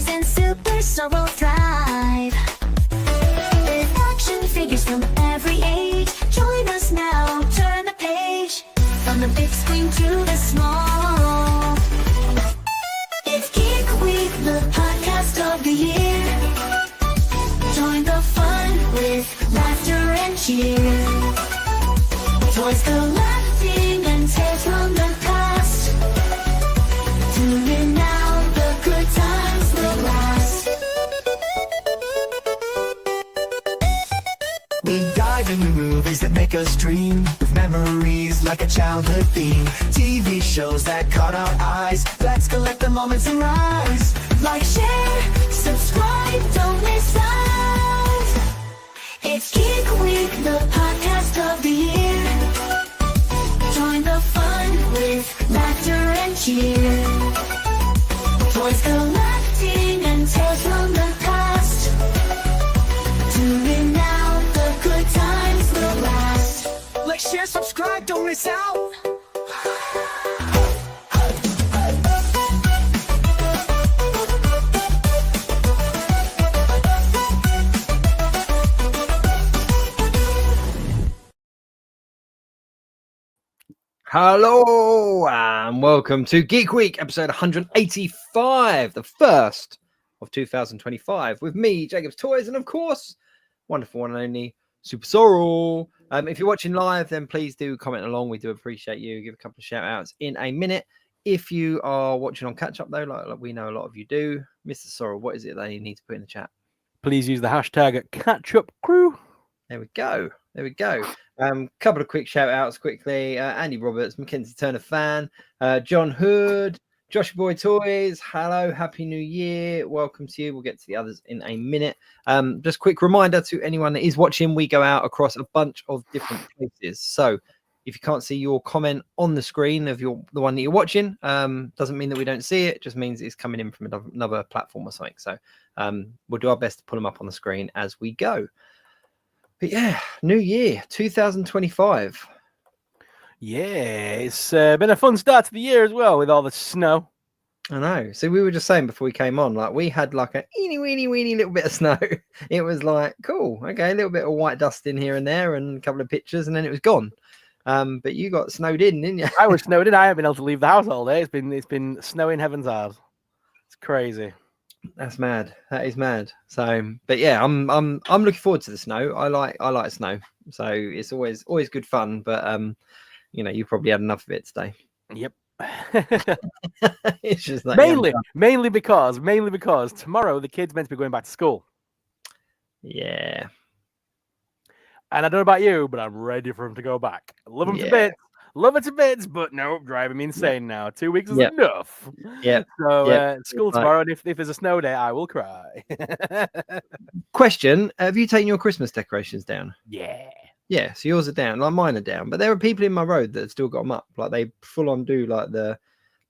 toys and SuperSorrell thrive. With action figures from every age, join us now, turn the page. From the big screen to the small. It's Geek Week, the podcast of the year. Join the fun with laughter and cheer. Toys collecting and tales from the past. Tune in now, the good times will last. We dive into movies that make us dream, with memories like a childhood theme. TV shows that caught our eyes, let's collect the moments and rise. Like, share, subscribe, don't miss out. It's Geek Week, the podcast of the year. Join the fun with laughter and cheer. Toys collecting and tales from the past. Tune in now, the good times will last. Like, share, subscribe, don't miss out. Hello and welcome to Geek Week, episode 185, the first of 2025, with me, Jacob's Toys, and of course, wonderful one and only SuperSorrell. If you're watching live, then please do comment along. We do appreciate you. Give a couple of shout outs in a minute. If you are watching on catch up, though, like we know a lot of you do, Mr. Sorrell, what is it that you need to put in the chat? Please use the hashtag #CatchUpCrew. There we go. There we go. Couple of quick shout outs quickly. Andy Roberts, Mackenzie Turner fan, John Hood, Joshua Boy Toys. Hello, Happy New Year. Welcome to you. We'll get to the others in a minute. Just quick reminder to anyone that is watching, we go out across a bunch of different places. So if you can't see your comment on the screen of the one that you're watching, doesn't mean that we don't see it. It just means it's coming in from another platform or something. So we'll do our best to put them up on the screen as we go. But yeah, new year, 2025. Yeah, it's been a fun start to the year as well with all the snow. I know. So we were just saying before we came on, like we had like a weeny little bit of snow. It was like, cool, okay, a little bit of white dust in here and there and a couple of pictures and then it was gone. But you got snowed in, didn't you? I was snowed in. I haven't been able to leave the house all day. It's been snowing heaven's eyes. It's crazy. That's mad. That is mad. So, but yeah, I'm looking forward to the snow. I like snow. So it's always good fun. But you know, you probably had enough of it today. Yep. It's just like, mainly because tomorrow the kids meant to be going back to school. Yeah. And I don't know about you, but I'm ready for them to go back. Love them to bits. Love it to bits, but no, driving me insane now. 2 weeks is enough. Yeah. So school tomorrow, and if there's a snow day, I will cry. Question: have you taken your Christmas decorations down? Yeah. Yeah, so yours are down, like mine are down. But there are people in my road that have still got them up. Like they full on do like the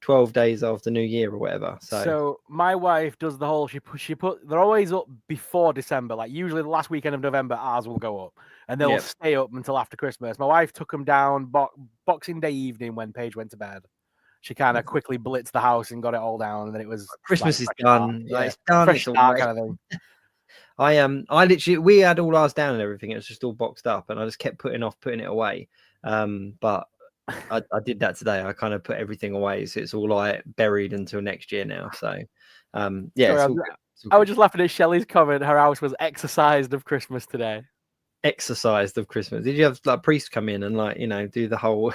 12 days after New Year or whatever. So my wife does the whole. She put. They're always up before December. Like usually the last weekend of November, ours will go up, and they'll stay up until after Christmas. My wife took them down Boxing Day evening when Paige went to bed. She kind of quickly blitzed the house and got it all down, and then it was Christmas is done. Yeah, it's done. Fresh start kind of thing. I literally, we had all ours down and everything. It was just all boxed up, and I just kept putting it away. But I did that today. I kind of put everything away, so it's all like buried until next year now. So yeah. Sorry, I was just laughing at Shelley's comment. Her house was exercised of Christmas today. Exercised of Christmas. Did you have like priests come in and like, you know, do the whole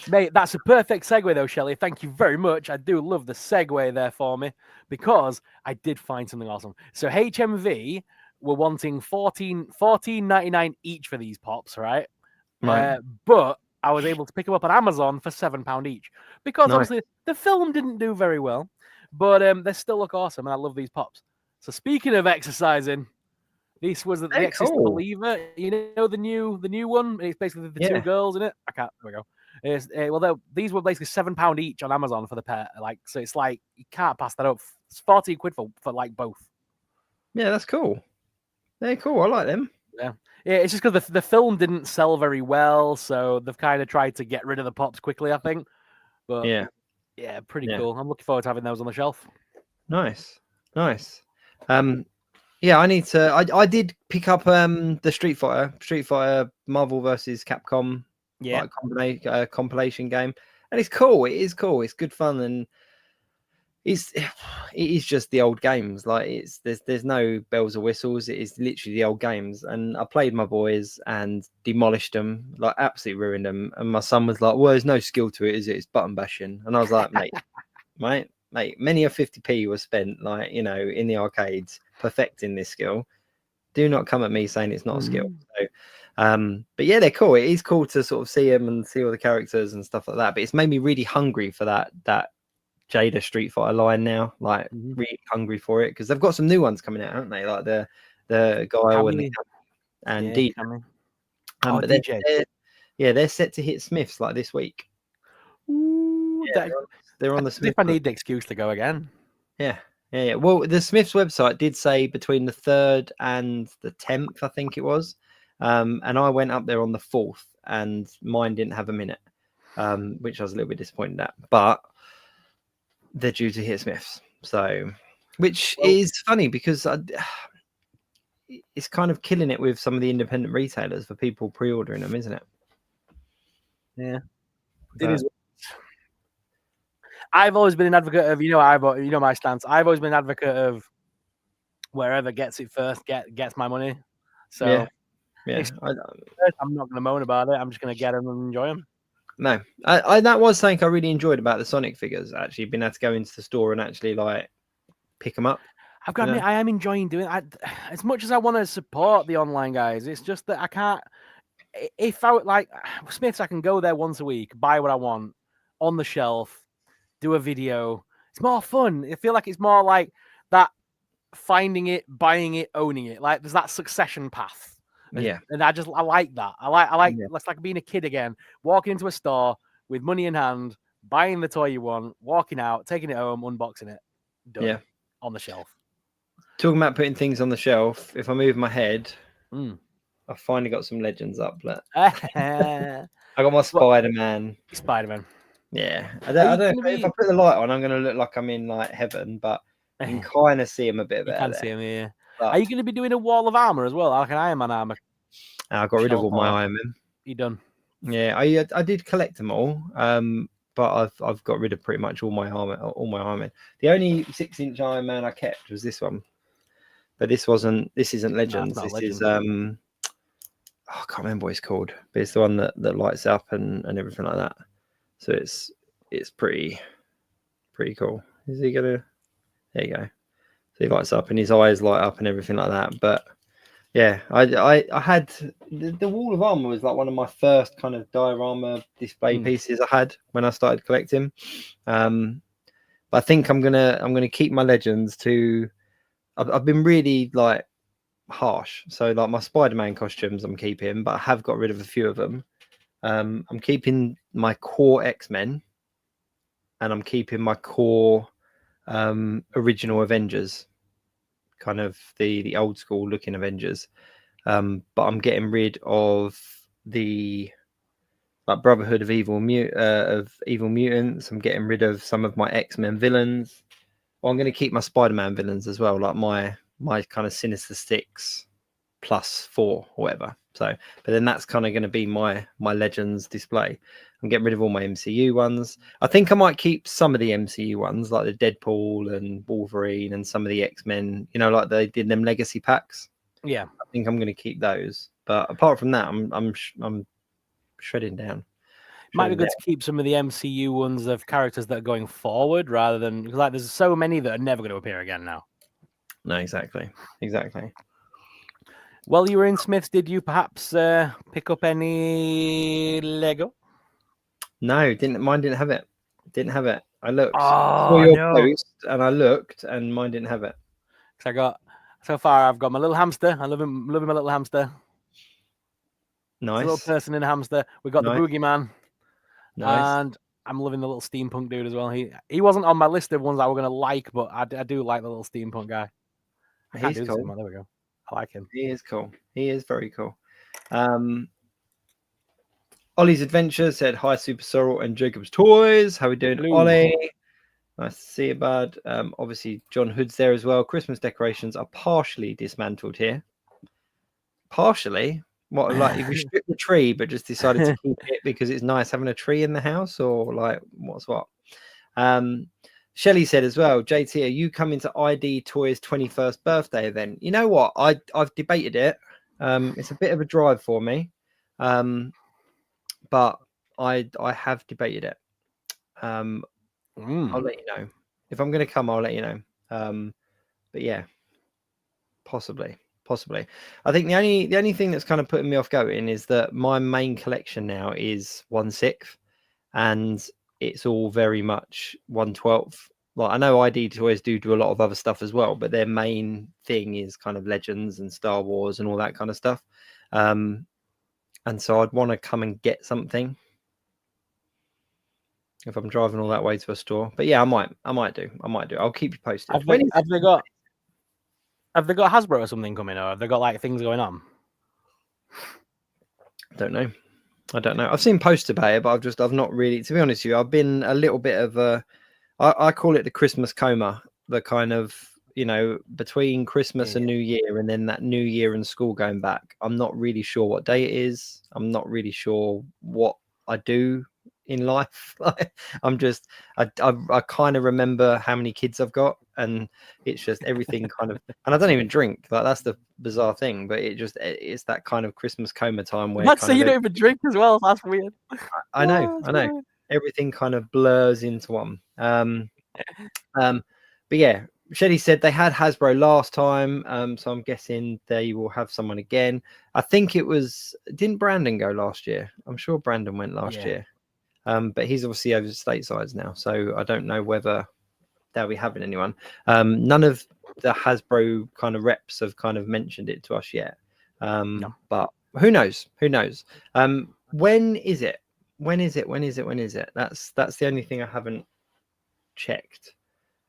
Mate, that's a perfect segue though, Shelley. Thank you very much. I do love the segue there for me because I did find something awesome. So HMV were wanting $14.99 each for these pops, right? But I was able to pick them up on Amazon for £7 each because obviously the film didn't do very well, but they still look awesome and I love these pops. So speaking of exercising, this was the Exorcist Believer, you know, the new one. It's basically the two girls in it. There we go. These were basically £7 each on Amazon for the pair. Like, so it's like you can't pass that up. It's 40 quid for like both. Yeah, that's cool. They're cool. I like them. Yeah, it's just because the film didn't sell very well, so they've kind of tried to get rid of the pops quickly, I think. But yeah, pretty cool. I'm looking forward to having those on the shelf. Nice. Yeah, I need to. I did pick up the Street Fighter Marvel versus Capcom Yeah. like compilation game, and it's cool. It is cool. It's good fun, and it is just the old games. Like there's no bells or whistles. It is literally the old games. And I played my boys and demolished them, like absolutely ruined them. And my son was like, "Well, there's no skill to it, is it? It's button bashing." And I was like, mate, many a 50p was spent, like, you know, in the arcades perfecting this skill. Do not come at me saying it's not a skill. So, but yeah, they're cool. It is cool to sort of see them and see all the characters and stuff like that. But it's made me really hungry for that Jada Street Fighter line now. Like really hungry for it, because they've got some new ones coming out, haven't they? Like the Guile and DJ. Oh, But DJ. they're set to hit Smiths like this week. Ooh, they're on the Smiths. If I need the excuse to go again. Yeah. Well, the Smiths website did say between the 3rd and the 10th, I think it was. And I went up there on the 4th, and mine didn't have a minute, which I was a little bit disappointed at. But they're due to hit Smiths, so which is funny because it's kind of killing it with some of the independent retailers for people pre-ordering them, isn't it? Yeah, it is. I've always been an advocate of, you know my stance. I've always been an advocate of wherever gets it first gets my money. So yeah, I'm not going to moan about it. I'm just going to get them and enjoy them. No, I that was something I really enjoyed about the Sonic figures. Actually, being able to go into the store and actually like pick them up. I've got to admit, I am enjoying doing it. As much as I want to support the online guys, it's just that I can't. If I like Smiths, I can go there once a week, buy what I want on the shelf, do a video. It's more fun. I feel like it's more like that, finding it, buying it, owning it. Like there's that succession path. Yeah, and I like that. I like it's like being a kid again, walking into a store with money in hand, buying the toy you want, walking out, taking it home, unboxing it, done, on the shelf. Talking about putting things on the shelf, if I move my head, I've finally got some legends up. Look. I got my Spider-Man. Yeah, I don't. If I put the light on, I'm going to look like I'm in like heaven, but you can kind of see him a bit better. You can see him, yeah. But are you going to be doing a wall of armor as well, like an Iron Man armor? I got rid of all my Iron Men. You done? Yeah, I did collect them all, but I've got rid of pretty much all my armor, Iron Men. The only 6-inch Iron Man I kept was this one, but this isn't Legends. No, this Legends. is I can't remember what it's called, but it's the one that lights up and everything like that. So it's pretty cool. Is he gonna? There you go. So he lights up and his eyes light up and everything like that. But yeah, I had the Wall of Armor was like one of my first kind of diorama display pieces I had when I started collecting. But I think I'm gonna keep my Legends to. I've been really like harsh. So like my Spider-Man costumes I'm keeping, but I have got rid of a few of them. I'm keeping my core X-Men, and I'm keeping my core original Avengers, kind of the old school looking Avengers. But I'm getting rid of the like Brotherhood of Evil Mutants. I'm getting rid of some of my X-Men villains. Well, I'm going to keep my Spider-Man villains as well, like my kind of Sinister Six +4 or whatever. So, but then that's kind of going to be my Legends display. I'm getting rid of all my MCU ones. I think I might keep some of the MCU ones, like the Deadpool and Wolverine and some of the X-Men, you know, like they did them legacy packs. Yeah, I think I'm going to keep those. But apart from that, I'm shredding down. Might be good to keep some of the MCU ones of characters that are going forward, rather than like there's so many that are never going to appear again now. No, exactly. While you were in Smith's, did you perhaps pick up any Lego? No, mine didn't have it. I looked. Oh, your post, and I looked, and mine didn't have it. So I've got my little hamster. I love him, my little hamster. Nice. Little person in a hamster. We got the boogeyman. Nice. And I'm loving the little steampunk dude as well. He wasn't on my list of ones I were going to like, but I do like the little steampunk guy. He's cool. There we go. I like him. He is cool. He is very cool. Ollie's Adventure said, "Hi, SuperSorrell and Jacob's Toys. How are we doing, Ollie?" Nice to see you, bud. Obviously, John Hood's there as well. Christmas decorations are partially dismantled here. Partially? What, like if you strip the tree but just decided to keep it because it's nice having a tree in the house, or like what's what? Shelley said as well, JT, are you coming to ID Toys 21st birthday event? You know what? I've debated it. It's a bit of a drive for me. But I have debated it. I'll let you know. If I'm going to come, I'll let you know. But yeah, possibly. I think the only thing that's kind of putting me off going is that my main collection now is 1/6, and it's all very much 1/12. Like, I know ID Toys do a lot of other stuff as well, but their main thing is kind of Legends and Star Wars and all that kind of stuff. And so I'd want to come and get something if I'm driving all that way to a store. But yeah, I might do. I'll keep you posted. Have they got Hasbro or something coming, or have they got like things going on? I don't know. I've seen posts about it, but I've not really, to be honest with you, I've been a little bit of a, I call it the Christmas coma, the kind of, you know, between Christmas and New Year, and then that New Year and school going back. I'm not really sure what day it is. I'm not really sure what I do in life. I'm just, I kind of remember how many kids I've got, and it's just everything kind of, and I don't even drink. Like, that's the bizarre thing, but it's that kind of Christmas coma time where Let's say you don't even drink as well. That's weird. I know. Weird. Everything kind of blurs into one. But yeah, Shelley said they had Hasbro last time, so I'm guessing they will have someone again. I think didn't Brandon go last year? I'm sure Brandon went last year. But he's obviously over statesides now, so I don't know whether they'll be having anyone. None of the Hasbro kind of reps have kind of mentioned it to us yet. No. But who knows? When is it? That's the only thing I haven't checked.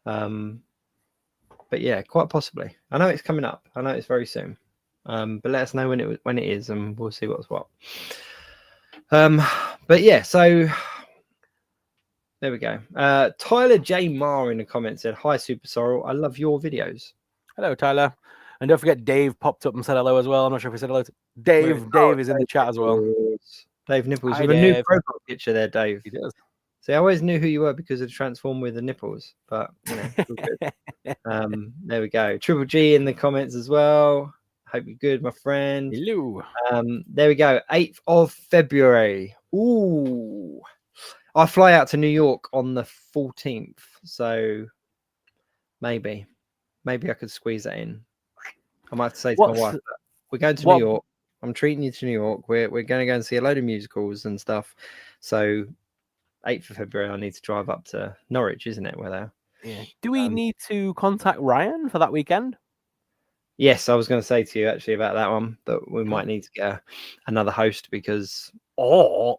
But yeah, quite possibly. I know it's coming up. I know it's very soon. But let us know when it is, and we'll see what's what. But yeah, so there we go. Tyler J. Marr in the comments said, "Hi, SuperSorrell. I love your videos." Hello, Tyler. And don't forget, Dave popped up and said hello as well. I'm not sure if he said hello to Dave. Dave is in the chat as well. Dave Nipples with a new profile picture there, Dave. He does. See, I always knew who you were because of the transform with the nipples, but you know, it's all good. There we go. Triple G in the comments as well. Hope you're good, my friend. Hello. There we go. 8th of February. Ooh. I fly out to New York on the 14th, so maybe I could squeeze that in. I might have to say to my wife, we're going to New York. I'm treating you to New York. We're going to go and see a load of musicals and stuff. So 8th of February, I need to drive up to Norwich, isn't it? Where they're... Yeah. Do we need to contact Ryan for that weekend? Yes, I was going to say to you actually about that one, that we might need to get another host because... Or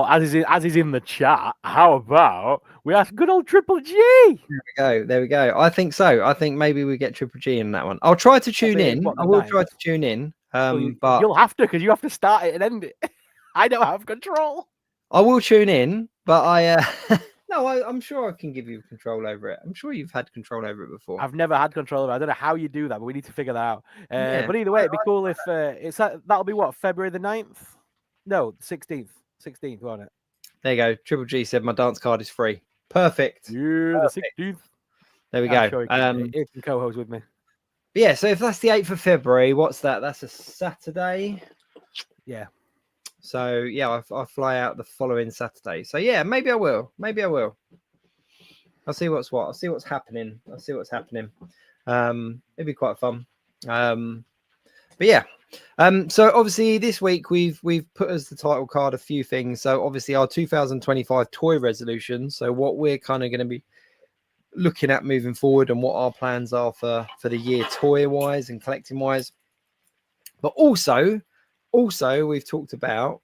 as is in the chat, how about we ask good old Triple G? There we go. I think so. I think maybe we get Triple G in that one. I'll try to tune in. I will try to tune in. But you'll have to, because you have to start it and end it. I don't have control. I will tune in, but I'm sure I can give you control over it. I'm sure you've had control over it before. I've never had control over it. I don't know how you do that, but we need to figure that out. But either way, it'd be cool if that'll be what, February the 9th? No, 16th. 16th, won't it? There you go. Triple G said my dance card is free. Perfect. Yeah, the 16th. There we go. Sure he can co-host with me. Yeah, so if that's the 8th of February, what's that? That's a Saturday. Yeah. So yeah, I fly out the following Saturday. So yeah, maybe I will. I'll see what's what. I'll see what's happening. It'd be quite fun. But yeah. So obviously this week we've put as the title card a few things. So obviously our 2025 toy resolution. So what we're kind of going to be looking at moving forward and what our plans are for the year toy wise and collecting wise. But also we've talked about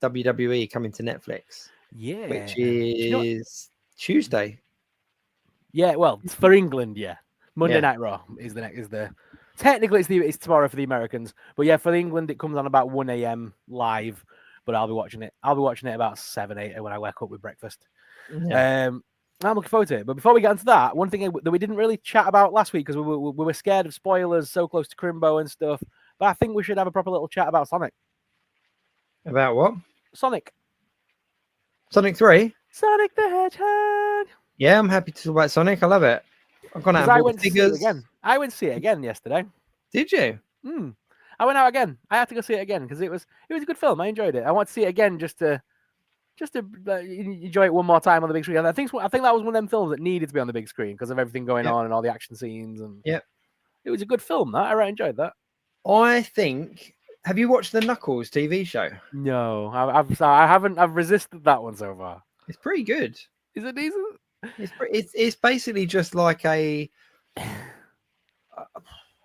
WWE coming to Netflix. Yeah. Which is Tuesday. Yeah, well, for England, yeah. Monday Night Raw is the technically it's tomorrow for the Americans, but yeah, for England it comes on about 1 a.m. live. But I'll be watching it. I'll be watching it about 7, 8 when I wake up with breakfast. Yeah. I'm looking forward to it. But before we get into that, one thing that we didn't really chat about last week because we were scared of spoilers so close to Crimbo and stuff. But I think we should have a proper little chat about Sonic. About what? Sonic 3? Sonic the Hedgehog. Yeah, I'm happy to talk about Sonic. I love it. I've gone out and I bought went the to see it figures. again. I went to see it again yesterday. Did you? I went out again. I had to go see it again because it was a good film. I enjoyed it. I want to see it again just to enjoy it one more time on the big screen. I think that was one of them films that needed to be on the big screen because of everything going on and all the action scenes. And Yep. It was a good film. That I really enjoyed that. I think. Have you watched the Knuckles TV show? No, I haven't. I've resisted that one so far. It's pretty good. Is it decent? It's basically just like a.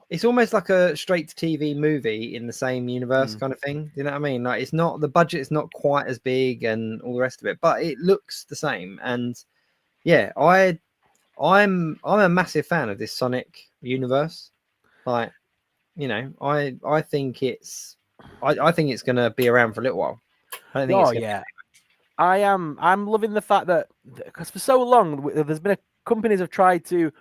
It's almost like a straight to TV movie in the same universe kind of thing. You know what I mean? Like it's not, the budget is not quite as big and all the rest of it, but it looks the same. And yeah, I'm a massive fan of this Sonic universe. Like, you know, I think it's going to be around for a little while. I don't think I am. I'm loving the fact that because for so long there's been companies have tried to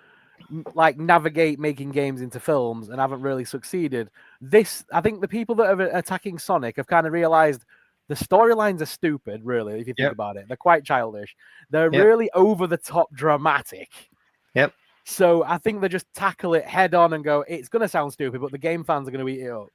like navigate making games into films and haven't really succeeded. I think the people that are attacking Sonic have kind of realized the storylines are stupid, really, if you think about it. They're quite childish. They're really over the top dramatic. Yep. So I think they just tackle it head on and go, it's going to sound stupid, but the game fans are going to eat it up.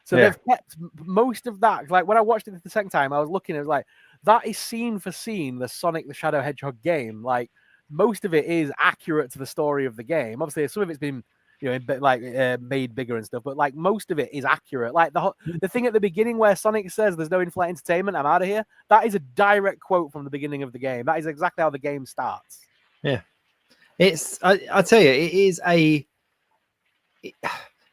So they've kept most of that. Like when I watched it the second time, I was looking, it was like, that is scene for scene the Sonic the Shadow Hedgehog game. Like, most of it is accurate to the story of the game. Obviously, some of it's been, made bigger and stuff, but like most of it is accurate. Like the thing at the beginning where Sonic says, "There's no in-flight entertainment, I'm out of here." That is a direct quote from the beginning of the game. That is exactly how the game starts. Yeah, it's. I tell you, it is a.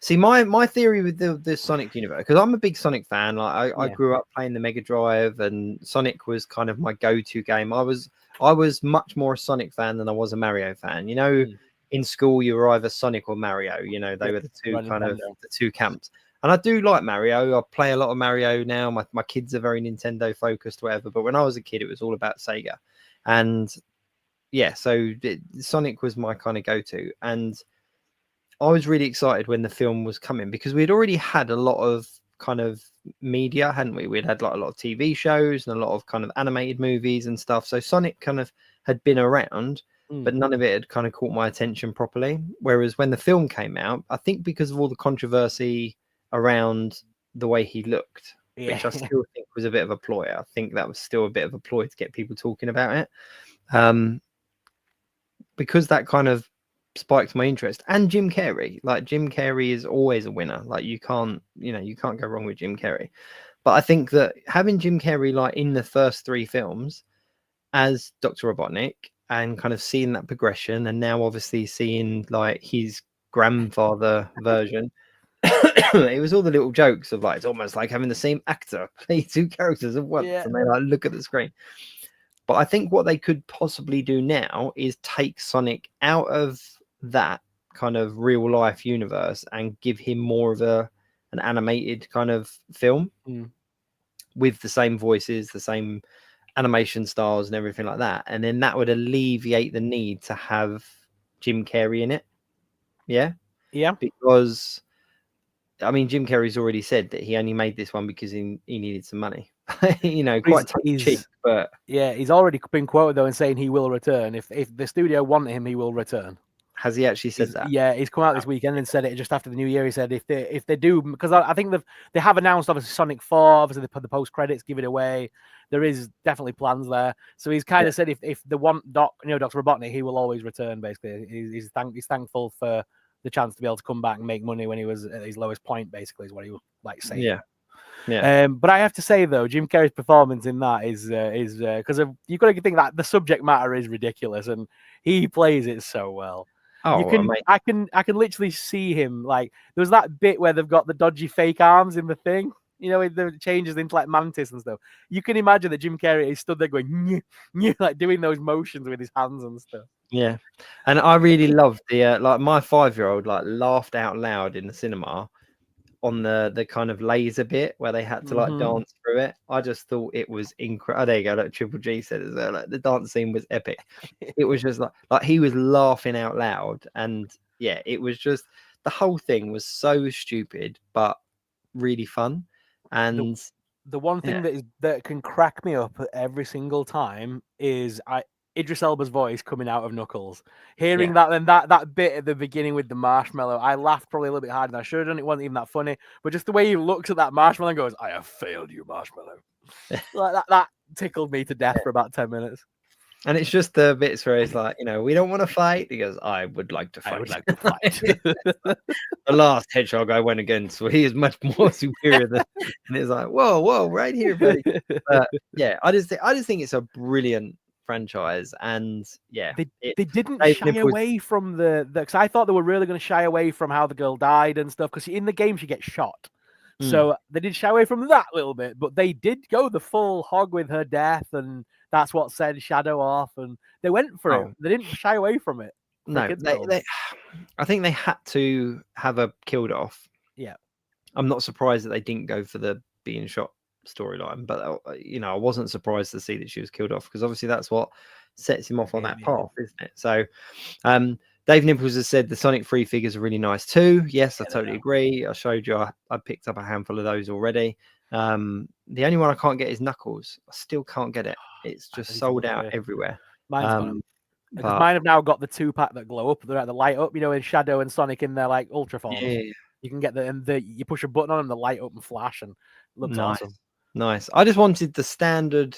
See, my theory with the Sonic universe, because I'm a big Sonic fan. Like I grew up playing the Mega Drive, and Sonic was kind of my go-to game. I was much more a Sonic fan than I was a Mario fan. You know, in school you were either Sonic or Mario. You know, they were the two the two camps. And I do like Mario. I play a lot of Mario now. My kids are very Nintendo focused, whatever. But when I was a kid, it was all about Sega. And yeah, so Sonic was my kind of go-to. And I was really excited when the film was coming because we'd already had a lot of kind of media, hadn't we? We'd had like a lot of TV shows and a lot of kind of animated movies and stuff. So Sonic kind of had been around, but none of it had kind of caught my attention properly. Whereas when the film came out, I think because of all the controversy around the way he looked, which I still think was a bit of a ploy. I think that was still a bit of a ploy to get people talking about it. Because that kind of spiked my interest. And Jim Carrey, like Jim Carrey is always a winner. Like you can't go wrong with Jim Carrey. But I think that having Jim Carrey like in the first 3 films as Dr. Robotnik and kind of seeing that progression, and now obviously seeing like his grandfather version, it was all the little jokes of like it's almost like having the same actor play 2 characters at once, and they like look at the screen. But I think what they could possibly do now is take Sonic out of that kind of real life universe and give him more of an animated kind of film with the same voices, the same animation styles and everything like that. And then that would alleviate the need to have Jim Carrey in it. Yeah. Because I mean, Jim Carrey's already said that he only made this one because he needed some money. You know, quite cheap, but yeah, he's already been quoted though and saying he will return if the studio want him, he will return. Has he actually said that? Yeah, he's come out this weekend and said it just after the new year. He said if they do, because I think they have announced obviously Sonic 4, obviously they put the post credits, give it away. There is definitely plans there. So he's kind of said if they want Dr. Robotnik, he will always return. Basically, he's thankful for the chance to be able to come back and make money when he was at his lowest point. Basically, is what he was like saying. Yeah. But I have to say though, Jim Carrey's performance in that is because you've got to think that the subject matter is ridiculous and he plays it so well. Oh, I can literally see him. Like there was that bit where they've got the dodgy fake arms in the thing, you know, the changes into like Mantis and stuff. You can imagine that Jim Carrey is stood there going like doing those motions with his hands and stuff. Yeah, and I really loved the like my 5-year-old like laughed out loud in the cinema on the kind of laser bit where they had to like dance through it. I just thought it was incredible. Oh, there you go. Like Triple G said as well. Like the dance scene was epic. It was just like he was laughing out loud, and yeah, it was just the whole thing was so stupid but really fun. And the one thing that can crack me up every single time is Idris Elba's voice coming out of Knuckles. Hearing that and that bit at the beginning with the marshmallow, I laughed probably a little bit harder than I should have done. It wasn't even that funny, but just the way he looks at that marshmallow and goes, "I have failed you, marshmallow." Like that tickled me to death for about 10 minutes. And it's just the bits where it's like, we don't want to fight. He goes, I would like to fight. I would like to fight. The last hedgehog I went against, he is much more superior than. And it's like, whoa, right here, buddy. But yeah, I just think it's a brilliant franchise, and yeah, they didn't shy away from the because I thought they were really going to shy away from how the girl died and stuff, because in the game she gets shot. So they did shy away from that a little bit, but they did go the full hog with her death, and that's what sent Shadow off, and they went for it. They didn't shy away from it. No, I think they had to have her killed off. Yeah. I'm not surprised that they didn't go for the being shot storyline, but I wasn't surprised to see that she was killed off, because obviously that's what sets him off on that path, isn't it? So Dave Nipples has said the Sonic 3 figures are really nice too. Yes, I totally agree. I showed you I picked up a handful of those already. The only one I can't get is Knuckles. I still can't get it. It's just sold out everywhere. Mine's mine have now got the 2-pack that glow up. They're at the light up, in Shadow and Sonic in their like ultra forms. Yeah. You can get you push a button on them, the light up and flash, and looks awesome. Nice. I just wanted the standard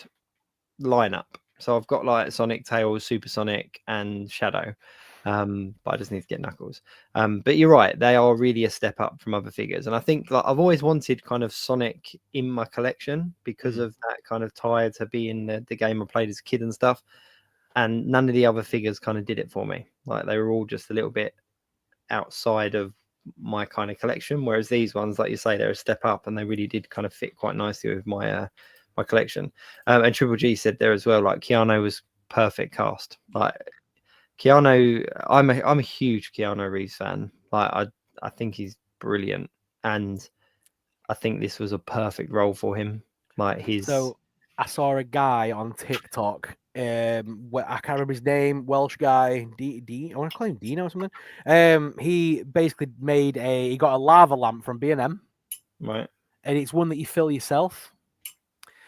lineup. So I've got like Sonic, Tails, Super Sonic, and Shadow. But I just need to get Knuckles. But you're right, they are really a step up from other figures. And I think I've always wanted kind of Sonic in my collection because of that kind of tie to being the game I played as a kid and stuff. And none of the other figures kind of did it for me. Like they were all just a little bit outside of my kind of collection, whereas these ones, like you say, they're a step up, and they really did kind of fit quite nicely with my my collection. And Triple G said there as well, like Keanu was perfect cast. Like Keanu, I'm a huge Keanu Reeves fan. Like I think he's brilliant, and I think this was a perfect role for him. Like So I saw a guy on TikTok. I can't remember his name. Welsh guy, I want to call him Dino or something. He basically he got a lava lamp from B&M, right, and it's one that you fill yourself.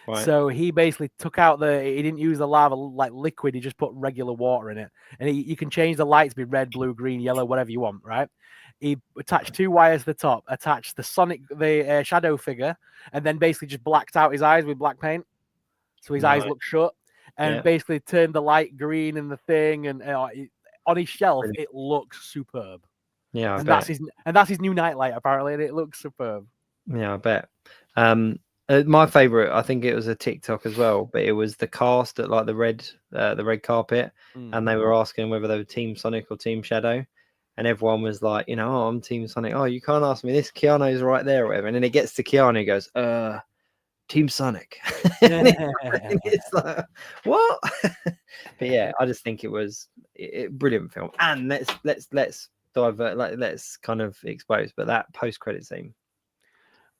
Right. So he basically took out he didn't use the lava like liquid. He just put regular water in it, and you can change the lights to be red, blue, green, yellow, whatever you want, right? He attached 2 wires to the top, attached the Shadow figure, and then basically just blacked out his eyes with black paint, so his eyes look shut. And basically turned the light green in the thing, and on his shelf it looks superb. Yeah, that's his new nightlight apparently, and it looks superb. Yeah, I bet. My favorite, I think it was a TikTok as well, but it was the cast at like the red carpet, and they were asking whether they were Team Sonic or Team Shadow, and everyone was like, oh, I'm Team Sonic. Oh, you can't ask me this. Keanu's right there, or whatever. And then it gets to Keanu, he goes, Team Sonic. It's like, what? But yeah, I just think it was a brilliant film. And let's divert, let's kind of expose, but that post-credit scene.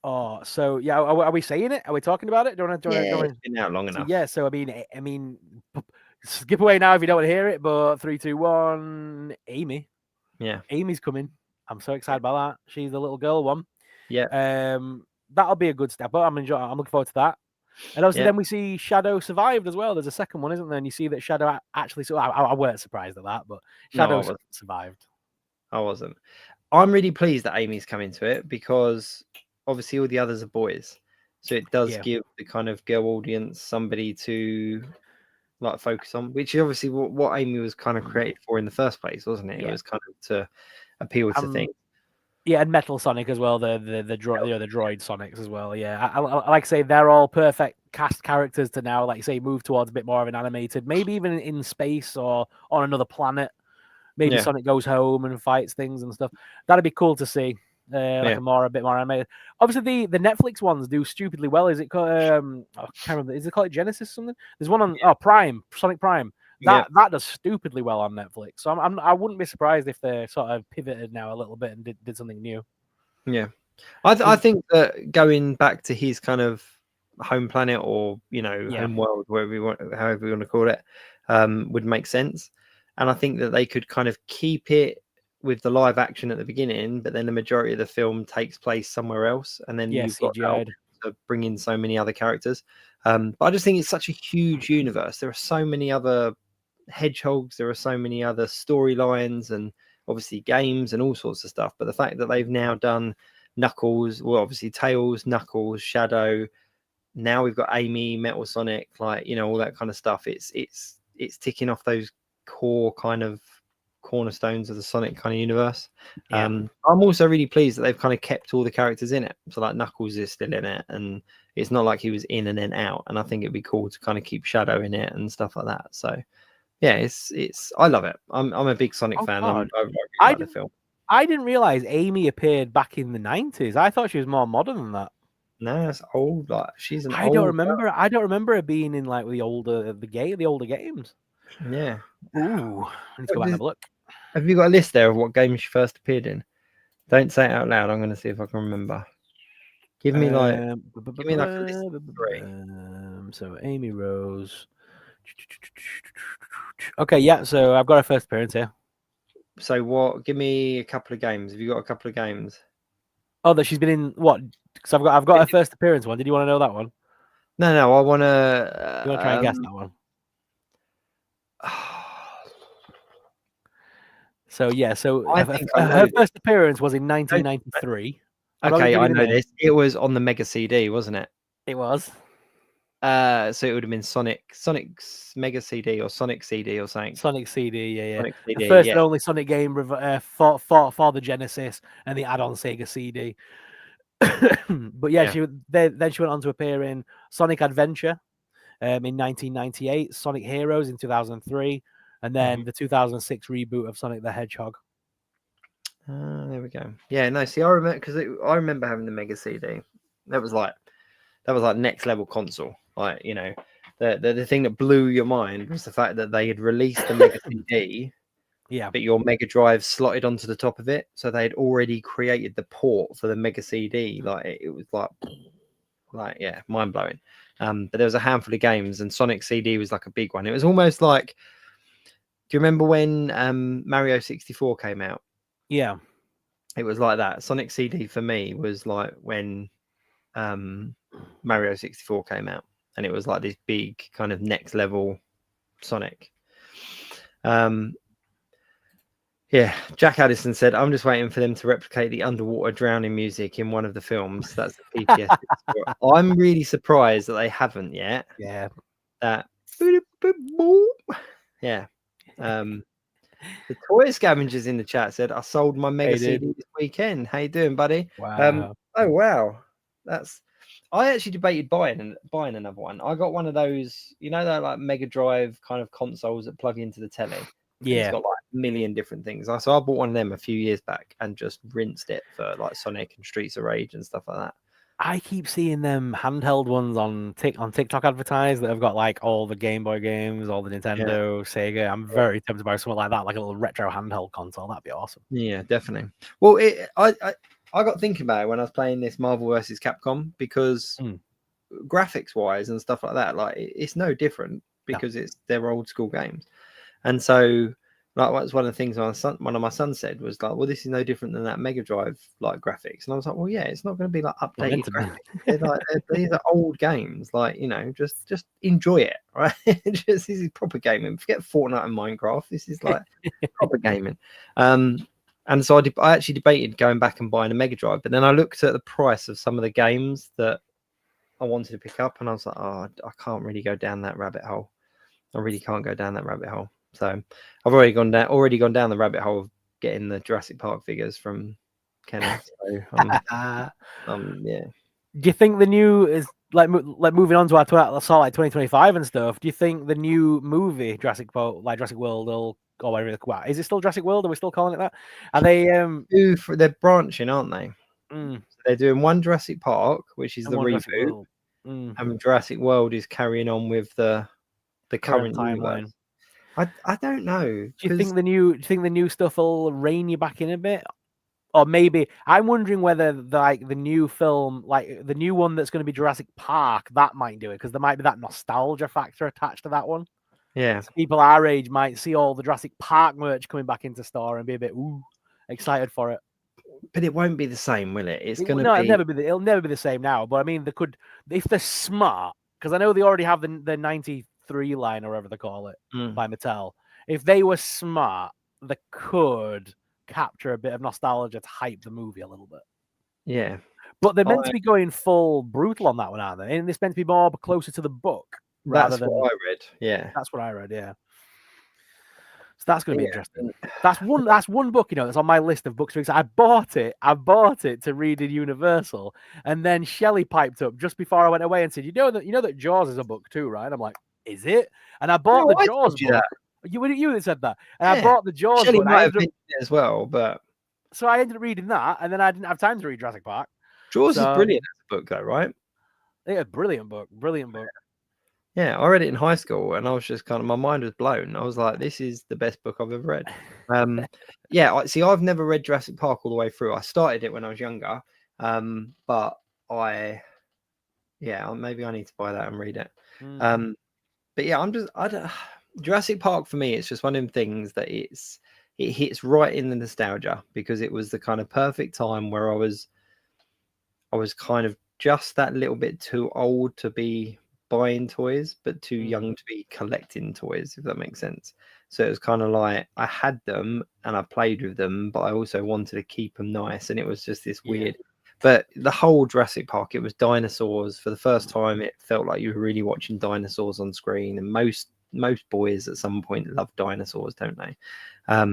Oh, so yeah, are we saying it? Are we talking about it? It's been out long enough. Yeah, so I mean, skip away now if you don't want to hear it. But 3, 2, 1, Amy. Yeah, Amy's coming. I'm so excited about that. She's the little girl one. Yeah. That'll be a good step up. I'm looking forward to that. And obviously, then we see Shadow survived as well. There's a second one, isn't there? And you see that Shadow actually. So I weren't surprised at that, but Shadow survived. I wasn't. I'm really pleased that Amy's coming to it, because obviously all the others are boys, so it does give the kind of girl audience somebody to like focus on, which is obviously what Amy was kind of created for in the first place, wasn't it? It was kind of to appeal to things. Yeah, and Metal Sonic as well, the droid Sonics as well. Yeah, I like to say they're all perfect cast characters to now, like you say, move towards a bit more of an animated, maybe even in space or on another planet. Maybe Sonic goes home and fights things and stuff. That'd be cool to see. Like a bit more animated. Obviously, the Netflix ones do stupidly well. Is it called? I can't remember. Is it called Genesis or something? There's one on Prime, Sonic Prime. That does stupidly well on Netflix. So I wouldn't be surprised if they sort of pivoted now a little bit and did something new. Yeah, I think that going back to his kind of home planet or Yeah. home world, wherever you want, however you want to call it, would make sense. And I think that they could kind of keep it with the live action at the beginning, but then the majority of the film takes place somewhere else, and then Yeah, you've got that CGI'd. to bring in so many other characters. But I just think it's such a huge universe. There are so many other hedgehogs, there are so many other storylines, and obviously games and all sorts of stuff. But the fact that they've now done Knuckles, well, obviously Tails, Knuckles, Shadow. Now we've got Amy, Metal Sonic, like all that kind of stuff. It's ticking off those core kind of cornerstones of the Sonic kind of universe. Yeah. I'm also really pleased that they've kind of kept all the characters in it. So like Knuckles is still in it, and it's not like he was in and then out. And I think it'd be cool to kind of keep Shadow in it and stuff like that. So yeah, it's I love it. I'm a big Sonic fan. God. I really I like the didn't- film. I didn't realize Amy appeared back in the 90s. I thought she was more modern than that. No, it's old. Like she's an I old don't girl. remember. I don't remember her being in like the older games. Yeah. Ooh, I need to go back and have a look. Have you got a list there of what games she first appeared in? Don't say it out loud. I'm going to see if I can remember. Give me like a list of 3. So Amy Rose. Okay, yeah. So I've got her first appearance here. So what? Give me a couple of games. Have you got a couple of games? Oh, that she's been in what? Because I've got her first appearance one. Did you want to know that one? No. I want to. You want to try and guess that one? So yeah. So I think I know her this. first appearance was in 1993. Okay, I know this. It was on the Mega CD, wasn't it? It was. So it would have been Sonic's Mega CD or Sonic CD or something. Sonic CD, yeah. Sonic CD, The first yeah. and only Sonic game for the Genesis and the add-on Sega CD. But yeah, Yeah. then she went on to appear in Sonic Adventure in 1998, Sonic Heroes in 2003, and then the 2006 reboot of Sonic the Hedgehog. There we go. Yeah, no. See, I remember because I remember having the Mega CD. That was like next level console. Like the thing that blew your mind was the fact that they had released the Mega CD. Yeah, But your Mega Drive slotted onto the top of it, so they had already created the port for the Mega CD. Like it was like yeah, mind blowing. But there was a handful of games, and Sonic CD was like a big one. It was almost like, do you remember when Mario 64 came out? yeah. It was like that. Sonic CD for me was like when Mario 64 came out, and it was like this big kind of next level Sonic. Yeah, Jack Addison said, I'm just waiting for them to replicate the underwater drowning music in one of the films. That's the PPS. I'm really surprised that they haven't yet. Yeah. Yeah. The toy scavengers in the chat said, I sold my Mega CD this weekend. How you doing, buddy? Wow. Oh, wow. I actually debated buying another one. I got one of those, they're like Mega Drive kind of consoles that plug into the telly. Yeah. It's got like a million different things. So I bought one of them a few years back and just rinsed it for like Sonic and Streets of Rage and stuff like that. I keep seeing them handheld ones on TikTok advertised that have got like all the Game Boy games, all the Nintendo, Sega. I'm very tempted to buy something like that, like a little retro handheld console. That'd be awesome. Yeah, definitely. Well, I got thinking about it when I was playing this Marvel vs. Capcom because graphics wise and stuff like that, like it's no different because they're old school games. And so, like, that's one of the things one of my sons said was like, well, this is no different than that Mega Drive like graphics. And I was like, well, yeah, it's not going to be like updated graphics. These are old games. Like, just enjoy it, right? This is proper gaming. Forget Fortnite and Minecraft. This is like proper gaming. And so I actually debated going back and buying a Mega Drive, but then I looked at the price of some of the games that I wanted to pick up, and I was like, oh, I can't really go down that rabbit hole. I really can't go down that rabbit hole. So I've already gone down the rabbit hole of getting the Jurassic Park figures from Kenner. So yeah. Do you think the new is like moving on to our 2025 and stuff? Do you think the new movie Jurassic World or whatever it's called, is it still Jurassic World? Are we still calling it that? Are they they're branching, aren't they? So they're doing one Jurassic Park, which is the reboot, and Jurassic World is carrying on with the current timeline. I don't know. Do you think the new stuff will rein you back in a bit, Or maybe I'm wondering whether the new film, like the new one that's going to be Jurassic Park, that might do it because there might be that nostalgia factor attached to that one. Yeah. So people our age might see all the Jurassic Park merch coming back into store and be a bit excited for it. But it won't be the same, will it? It's going to No, be. it'll never be the same now. But I mean, they could, if they're smart, because I know they already have the 93 line or whatever they call it by Mattel. If they were smart, they could capture a bit of nostalgia to hype the movie a little bit. Yeah. But they're meant to be going full brutal on that one, aren't they? And it's meant to be more closer to the book rather than. What I read. Yeah. That's what I read. Yeah. So that's going to be interesting. That's one book, that's on my list of books. I bought it to read in Universal, and then Shelley piped up just before I went away and said, "You know that Jaws is a book too, right?" I'm like, "Is it?" And I bought the Jaws book. You that said that, and I bought the Jaws Shelley book. might have been it as well, but so I ended up reading that, and then I didn't have time to read Jurassic Park. Jaws is brilliant as a book, though, right? Yeah, brilliant book. Yeah, I read it in high school, and I was just my mind was blown. I was like, "This is the best book I've ever read." Yeah, I've never read Jurassic Park all the way through. I started it when I was younger, but maybe I need to buy that and read it. But yeah, Jurassic Park for me, it's just one of them things that it hits right in the nostalgia because it was the kind of perfect time where I was kind of just that little bit too old to be buying toys, but too young to be collecting toys, if that makes sense. So it was kind of like I had them and I played with them, but I also wanted to keep them nice, and it was just this weird. But the whole Jurassic Park, it was dinosaurs. For the first time, it felt like you were really watching dinosaurs on screen, and most boys at some point love dinosaurs, don't they? I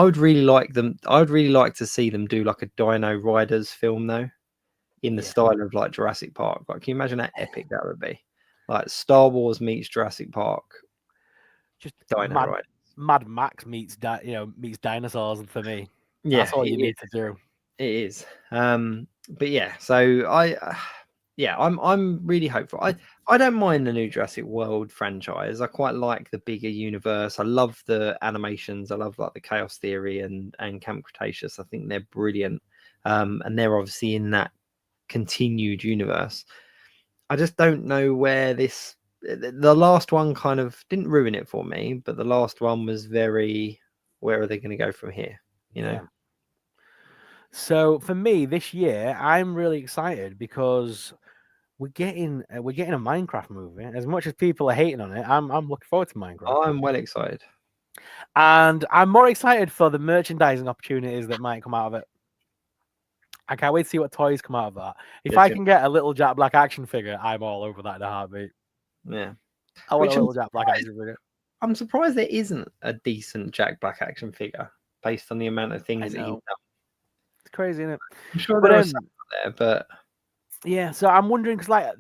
would really like to see them do like a Dino Riders film though, in the style of like Jurassic Park. Like, can you imagine how epic that would be? Like Star Wars meets Jurassic Park. Just Dino Riders. Mad Max meets dinosaurs for me. Yeah, that's all you need to do. It is. But yeah, so I'm really hopeful. I don't mind the new Jurassic World franchise. I quite like the bigger universe. I love the animations. I love like the Chaos Theory and Camp Cretaceous. I think they're brilliant. And they're obviously in that continued universe. I just don't know where the last one kind of didn't ruin it for me, but the last one was very, where are they going to go from here? So for me this year, I'm really excited because we're getting a Minecraft movie. As much as people are hating on it, I'm looking forward to Minecraft. I'm well excited, and I'm more excited for the merchandising opportunities that might come out of it. I can't wait to see what toys come out of that. If I can get a little Jack Black action figure, I'm all over that in a heartbeat. Yeah, I want a little Jack Black action figure. I'm surprised there isn't a decent Jack Black action figure based on the amount of things that he's done. It's crazy, isn't it? I'm sure there are some there, but yeah. So I'm wondering because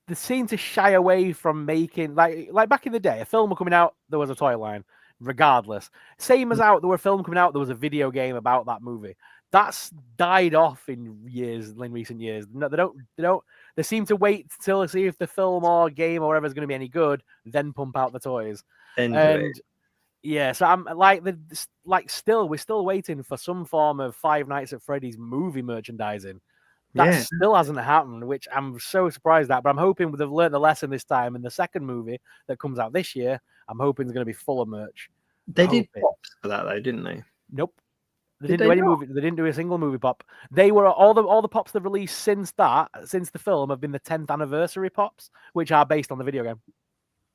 they seem to shy away from making like back in the day, a film was coming out, there was a toy line, regardless. Same as there were a film coming out, there was a video game about that movie. That's died off in recent years. No, they don't. They seem to wait till see if the film or game or whatever is going to be any good, then pump out the toys. Yeah, so I'm we're still waiting for some form of Five Nights at Freddy's movie merchandising. That still hasn't happened, which I'm so surprised at. But I'm hoping they've learned the lesson this time. And the second movie that comes out this year, I'm hoping is going to be full of merch. They did pops for that though, didn't they? Nope. They didn't do any movie. They didn't do a single movie pop. They were all the pops they've released since the film have been the 10th anniversary pops, which are based on the video game.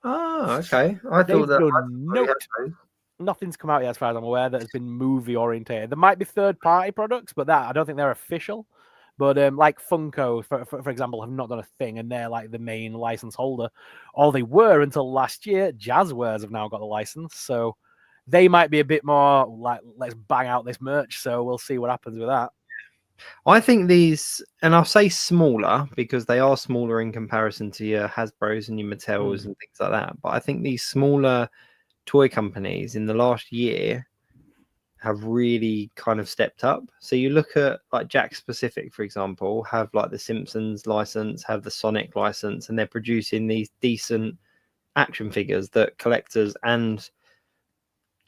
Oh, okay. I thought that nothing's come out yet, as far as I'm aware, that has been movie orientated. There might be third-party products, but I don't think they're official. But like Funko, for example, have not done a thing, and they're like the main license holder. Or they were until last year. Jazzwares have now got the license, so they might be a bit more like, let's bang out this merch. So we'll see what happens with that. I think these, and I'll say smaller because they are smaller in comparison to your Hasbros and your Mattels and things like that. But I think these smaller toy companies in the last year have really kind of stepped up. So you look at like Jakks Pacific, for example, have like the Simpsons license, have the Sonic license, and they're producing these decent action figures that collectors and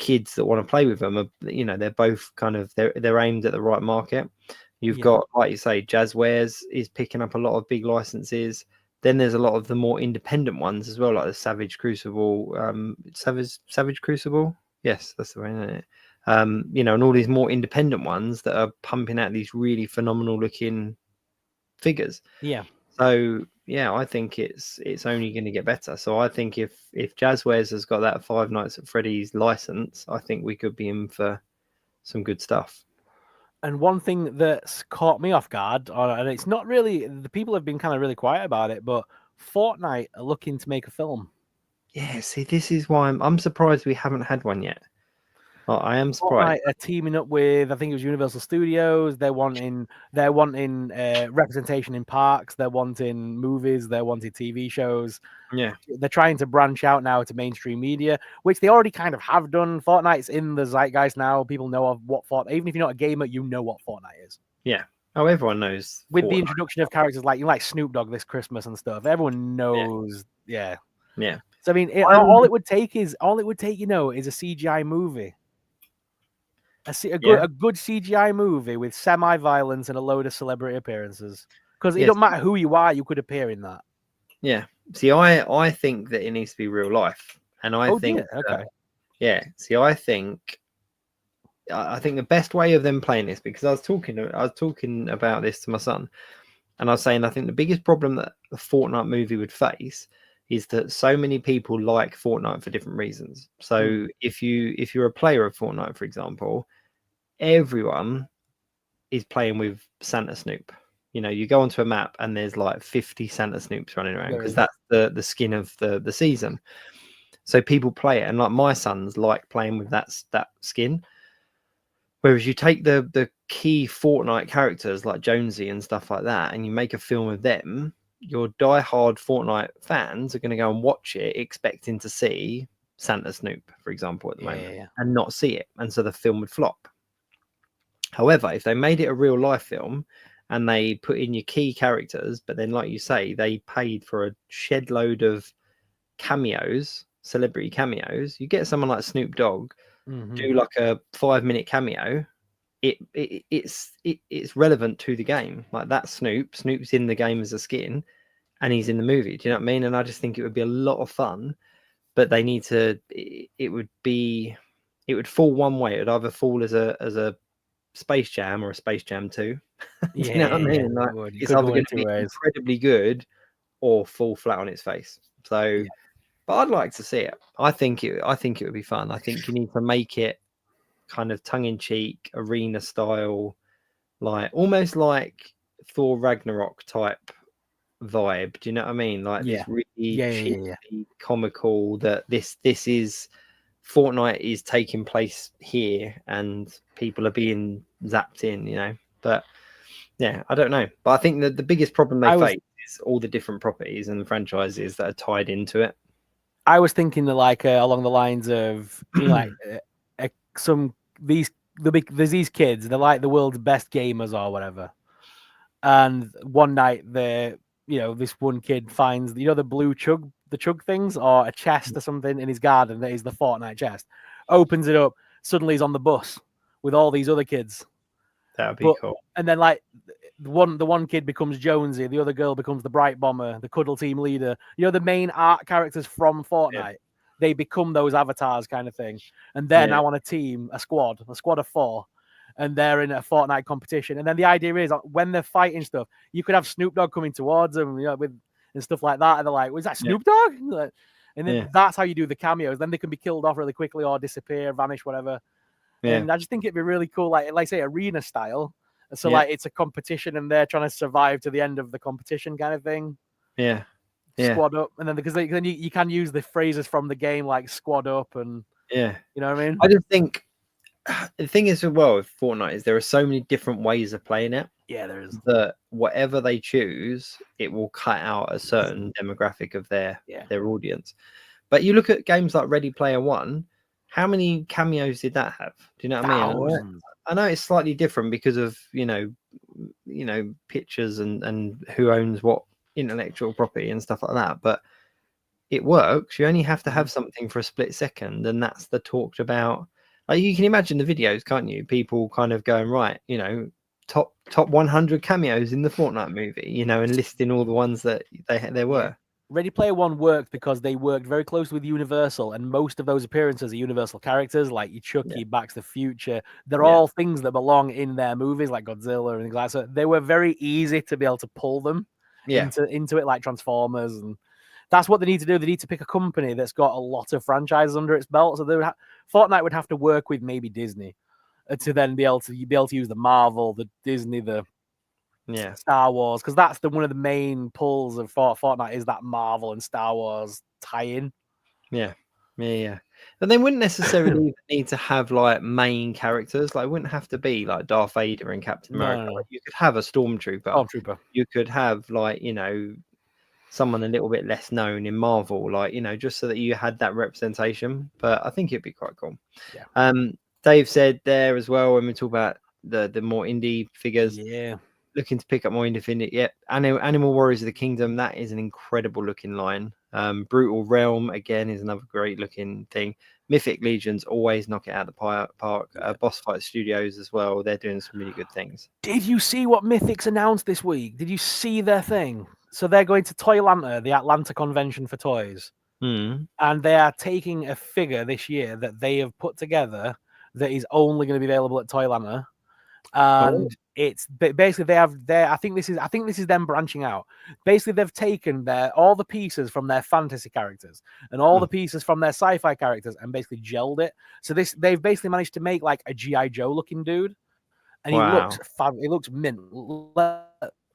kids that want to play with them are, you know, they're both kind of they're aimed at the right market. You've Yeah. got, like you say, Jazzwares is picking up a lot of big licenses. Then there's a lot of the more independent ones as well, like the Savage Crucible, Savage Crucible. Yes, that's the way, isn't it? You know, and all these more independent ones that are pumping out these really phenomenal looking figures. Yeah. So yeah, I think it's only going to get better. So I think if Jazzwares has got that Five Nights at Freddy's license, I think we could be in for some good stuff. And one thing that's caught me off guard, and it's not really, the people have been kind of really quiet about it, but Fortnite are looking to make a film. Yeah, see, this is why I'm surprised we haven't had one yet. I am surprised. Fortnite are teaming up with, I think it was Universal Studios. They're wanting representation in parks. They're wanting movies. They're wanting TV shows. Yeah, They're trying to branch out now to mainstream media, which they already kind of have done. Fortnite's in the zeitgeist now. People know of what Fortnite. Even if you're not a gamer, you know what Fortnite is. yeah. Oh, everyone knows. With the Fortnite. introduction of characters like Snoop Dogg this Christmas and stuff, everyone knows. Yeah. Yeah. So I mean, all it would take, you know, is a CGI movie. A good CGI movie with semi-violence and a load of celebrity appearances. Because it don't matter who you are, you could appear in that. Yeah. See, I think that it needs to be real life, and I think okay. Yeah. See, I think the best way of them playing this, because I was talking about this to my son, and I was saying I think the biggest problem that a Fortnite movie would face is that so many people like Fortnite for different reasons. So if you're a player of Fortnite, for example, everyone is playing with Santa Snoop. You know, you go onto a map and there's like 50 Santa Snoops running around because that's the skin of the season. So people play it, and like my sons like playing with that skin. Whereas you take the key Fortnite characters like Jonesy and stuff like that, and you make a film of them, your diehard Fortnite fans are going to go and watch it expecting to see Santa Snoop, for example, at the moment, and not see it. And so the film would flop. However, if they made it a real life film and they put in your key characters, but then, like you say, they paid for a shed load of cameos, celebrity cameos, you get someone like Snoop Dogg, do like a 5-minute cameo, it's relevant to the game. Like that Snoop's in the game as a skin, and he's in the movie. Do you know what I mean? And I just think it would be a lot of fun, but they need to. It would fall one way. It would either fall as a Space Jam or a Space Jam 2. You know what I mean? Like, it's either going to be incredibly good or fall flat on its face. So, but I'd like to see it. I think it would be fun. I think you need to make it kind of tongue-in-cheek, arena style, like almost like Thor Ragnarok type vibe. Do you know what I mean? Like this really cheesy, comical. That this is Fortnite is taking place here, and people are being zapped in. You know, but yeah, I don't know. But I think that the biggest problem they face is all the different properties and franchises that are tied into it. I was thinking that like along the lines of, you know, like there's these kids, they're like the world's best gamers or whatever, and one night this one kid finds the chug things or a chest or something in his garden that is the Fortnite chest, opens it up, suddenly he's on the bus with all these other kids. That would be cool. And then like the one kid becomes Jonesy, the other girl becomes the Bright Bomber, the Cuddle Team leader. You know, the main art characters from Fortnite. They become those avatars kind of thing. And they're now on a squad of 4. And they're in a Fortnite competition. And then the idea is when they're fighting stuff, you could have Snoop Dogg coming towards them, you know, and stuff like that. And they're like, was that Snoop Dogg? And then that's how you do the cameos. Then they can be killed off really quickly or disappear, vanish, whatever. Yeah. And I just think it'd be really cool, like say arena style. So like it's a competition and they're trying to survive to the end of the competition kind of thing. Yeah. Squad up, and then because then you can use the phrases from the game like squad up and you know what I mean. I just think the thing is, well, with Fortnite is there are so many different ways of playing it. Yeah, there is. That whatever they choose, it will cut out a certain demographic of their audience. But you look at games like Ready Player One. How many cameos did that have? Do you know what I mean? I know it's slightly different because of you know pictures and who owns what intellectual property and stuff like that, but it works. You only have to have something for a split second, and that's the talked about Like you can imagine the videos, can't you? People kind of going, right, you know, top 100 cameos in the Fortnite movie, you know, and listing all the ones that there were. Ready Player One worked because they worked very closely with Universal, and most of those appearances are Universal characters, like your Chucky, Back to the Future. They're all things that belong in their movies, like Godzilla and things like that. So they were very easy to be able to pull them into it, like Transformers, and that's what they need to do. They need to pick a company that's got a lot of franchises under its belt. So Fortnite would have to work with maybe Disney to then be able to use the Marvel, the Disney, the Star Wars, because that's one of the main pulls of Fortnite is that Marvel and Star Wars tie-in. Yeah. But they wouldn't necessarily need to have like main characters. Like, it wouldn't have to be like Darth Vader and Captain America. No. Like, you could have a Stormtrooper. You could have like, you know, someone a little bit less known in Marvel, like, you know, just so that you had that representation. But I think it'd be quite cool. Yeah. Dave said there as well when we talk about the more indie figures. Yeah. Looking to pick up more indie. Yeah, Animal Warriors of the Kingdom. That is an incredible looking line. Brutal Realm again is another great looking thing. Mythic Legions always knock it out of the park. Boss Fight Studios as well. They're doing some really good things. Did you see what Mythics announced this week? Did you see their thing? So they're going to Toylanta, the Atlanta convention for toys, and they are taking a figure this year that they have put together that is only going to be available at Toylanta. And it's basically they have their. I think this is them branching out. Basically, they've taken all the pieces from their fantasy characters and all the pieces from their sci-fi characters and basically gelled it. So they've basically managed to make like a G.I. Joe looking dude, and he looks fab. He looks mint.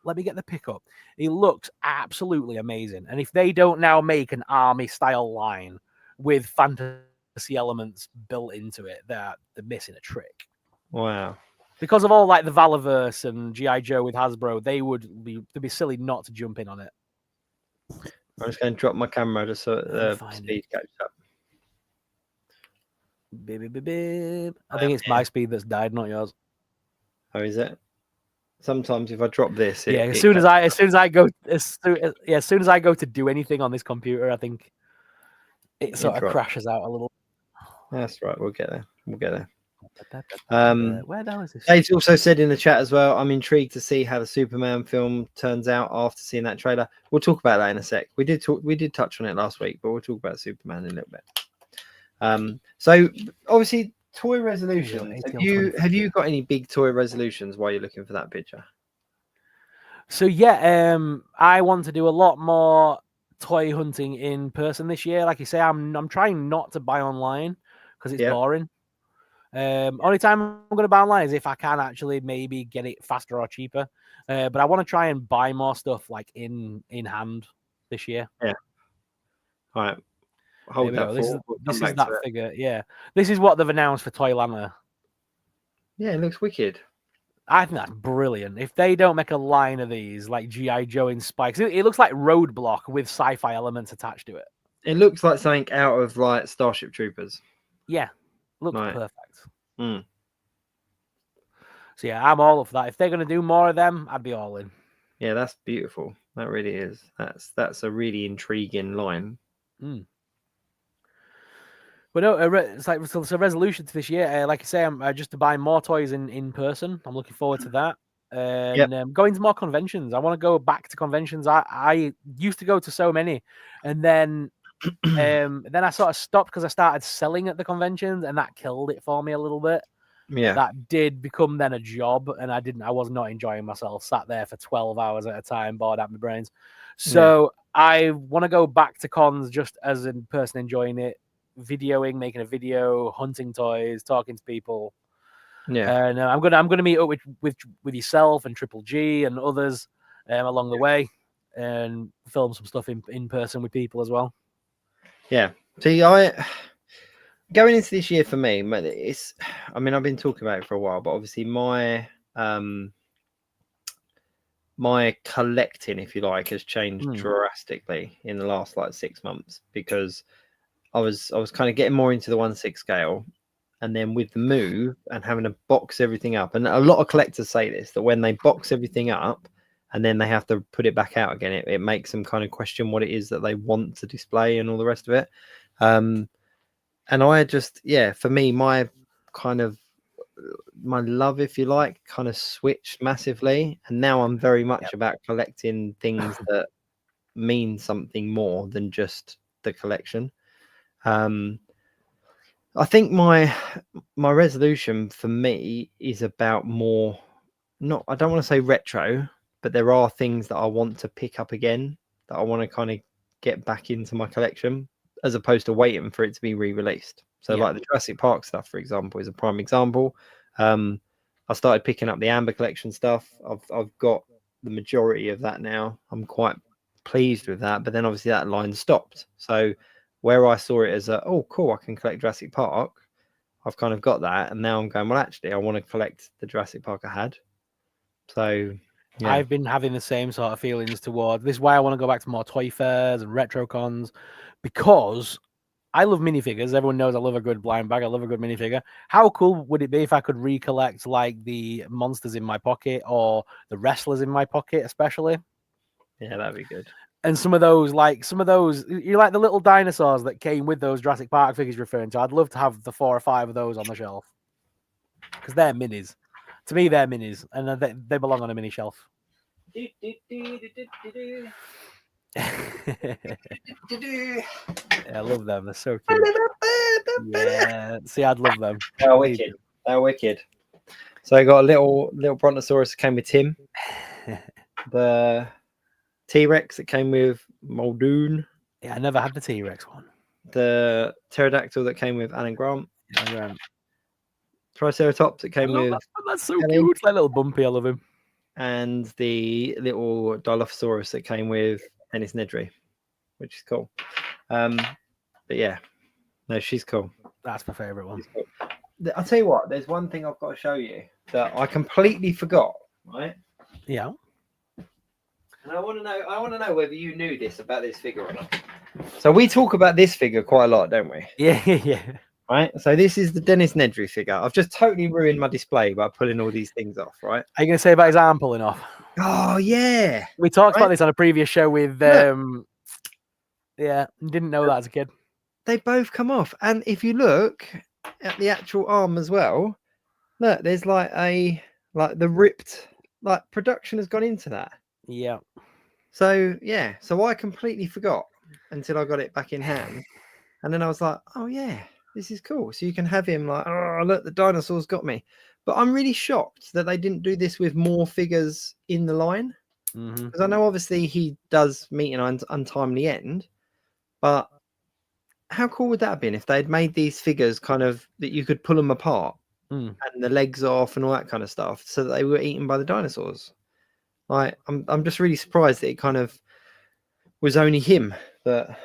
Let me get the pickup. He looks absolutely amazing. And if they don't now make an army style line with fantasy elements built into it, they're missing a trick. Wow. Because of all like the Valaverse and G.I. Joe with Hasbro, they'd be silly not to jump in on it. I'm just going to drop my camera just so the speed catches up. I think it's my speed that's died, not yours. Oh, is it? Sometimes if I drop this, as soon as I go to do anything on this computer, I think it sort of crashes out a little. That's right. We'll get there. Where the hell is this? Dave's also said in the chat as well, I'm intrigued to see how the Superman film turns out after seeing that trailer. We'll talk about that in a sec. We did touch on it last week, but we'll talk about Superman in a little bit. So obviously toy resolutions. Have you got any big toy resolutions while you're looking for that picture? So yeah, I want to do a lot more toy hunting in person this year. Like you say, I'm trying not to buy online because it's boring. Only time I'm going to buy online is if I can actually maybe get it faster or cheaper. But I want to try and buy more stuff like in hand this year. Yeah. All right. Hold that. This is that figure. Yeah. This is what they've announced for Toylanta. Yeah, it looks wicked. I think that's brilliant. If they don't make a line of these, like G.I. Joe in spikes, it looks like Roadblock with sci-fi elements attached to it. It looks like something out of like Starship Troopers. Yeah. Looks perfect. So yeah, I'm all up for that. If they're going to do more of them, I'd be all in. Yeah, that's beautiful. That really is. That's a really intriguing line. But no, it's like so resolution to this year. Like I say, I'm just to buy more toys in person. I'm looking forward to that. And going to more conventions. I want to go back to conventions. I used to go to so many, and then I sort of stopped because I started selling at the conventions, and that killed it for me a little bit. Yeah, that did become then a job, and I was not enjoying myself. Sat there for 12 hours at a time, bored out my brains. So I want to go back to cons just as a person enjoying it, videoing, making a video, hunting toys, talking to people. Yeah, and I'm gonna meet up with yourself and Triple G and others along the way, and film some stuff in person with people as well. Yeah. See, going into this year for me, I've been talking about it for a while, but obviously my collecting, if you like, has changed drastically in the last 6 months, because I was kind of getting more into the 1/6 scale, and then with the move and having to box everything up, and a lot of collectors say this, that when they box everything up and then they have to put it back out again, it makes them kind of question what it is that they want to display and all the rest of it. And I just, for me, my kind of my love, if you like, kind of switched massively, and now I'm very much about collecting things that mean something more than just the collection. I think my resolution for me is about more, not, I don't want to say retro, but there are things that I want to pick up again, that I want to kind of get back into my collection, as opposed to waiting for it to be re-released. So like the Jurassic Park stuff, for example, is a prime example. I started picking up the Amber collection stuff. I've got the majority of that now. I'm quite pleased with that, but then obviously that line stopped. So where I saw it as a, oh cool, I can collect Jurassic Park, I've kind of got that, and now I'm going, well actually I want to collect the Jurassic Park I had. So yeah. I've been having the same sort of feelings towards this. Is why I want to go back to more toy fairs and retro cons, because I love minifigures. Everyone knows I love a good blind bag. I love a good minifigure. How cool would it be if I could recollect like the monsters in my pocket or the wrestlers in my pocket, especially? Yeah, that'd be good. And some of those, you like the little dinosaurs that came with those Jurassic Park figures you're referring to. I'd love to have the 4 or 5 of those on the shelf, because they're minis. To me, they're minis, and they belong on a mini shelf. Yeah, I love them. They're so cute. Yeah, see, I'd love them. They're wicked. They're wicked. So I got a little Brontosaurus that came with Tim. The T-Rex that came with Muldoon. Yeah, I never had the T-Rex one. The Pterodactyl that came with Alan Grant. Yeah, Triceratops that came with... That's so cute. That little Bumpy, I love him. And the little Dilophosaurus that came with Dennis Nedry, which is cool. But yeah, no, she's cool. That's my favourite one. Cool. I'll tell you what, there's one thing I've got to show you that I completely forgot, right? Yeah. And I want to know whether you knew this about this figure or not. So we talk about this figure quite a lot, don't we? Yeah. Right. So this is the Dennis Nedry figure. I've just totally ruined my display by pulling all these things off, right? Are you going to say about his arm pulling off? Oh, yeah. We talked about this on a previous show with... yeah, didn't know that as a kid. They both come off. And if you look at the actual arm as well, look, there's like the ripped, like production has gone into that. Yeah. So, yeah. So I completely forgot until I got it back in hand. And then I was like, oh, yeah, this is cool. So you can have him like, oh, look, the dinosaurs got me. But I'm really shocked that they didn't do this with more figures in the line. Because I know obviously he does meet an untimely end. But how cool would that have been if they'd made these figures kind of that you could pull them apart and the legs off and all that kind of stuff, so that they were eaten by the dinosaurs? Like, I'm just really surprised that it kind of was only him that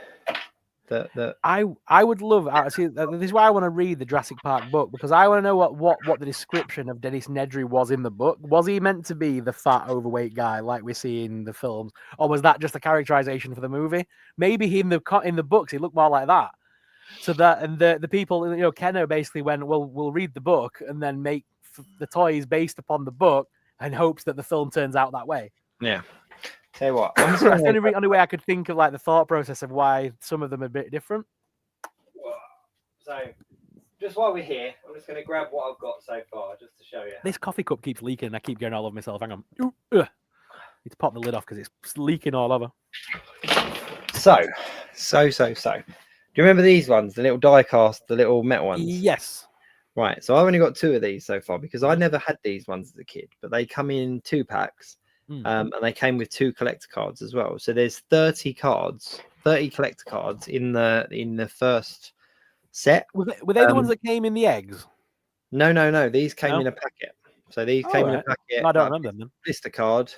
I would love. See, this is why I want to read the Jurassic Park book, because I want to know what the description of Dennis Nedry was in the book. Was he meant to be the fat, overweight guy like we see in the films, or was that just a characterization for the movie? Maybe in the books he looked more like that. So that, and the people, Kenner basically went, well, we'll read the book and then make the toys based upon the book, in hopes that the film turns out that way. Yeah. Tell you what, That's the only way I could think of, like, the thought process of why some of them are a bit different. So, just while we're here, I'm just going to grab what I've got so far, just to show you. This coffee cup keeps leaking, and I keep going all over myself. Hang on. Need to pop the lid off because it's leaking all over. So. Do you remember these ones, the little die cast, the little metal ones? Yes. Right. So I've only got 2 of these so far, because I never had these ones as a kid, but they come in 2 packs. And they came with 2 collector cards as well. So there's 30 collector cards in the first set. Were they the ones that came in the eggs? No. These came in a packet. So these came in a packet. I don't remember them. Blister card,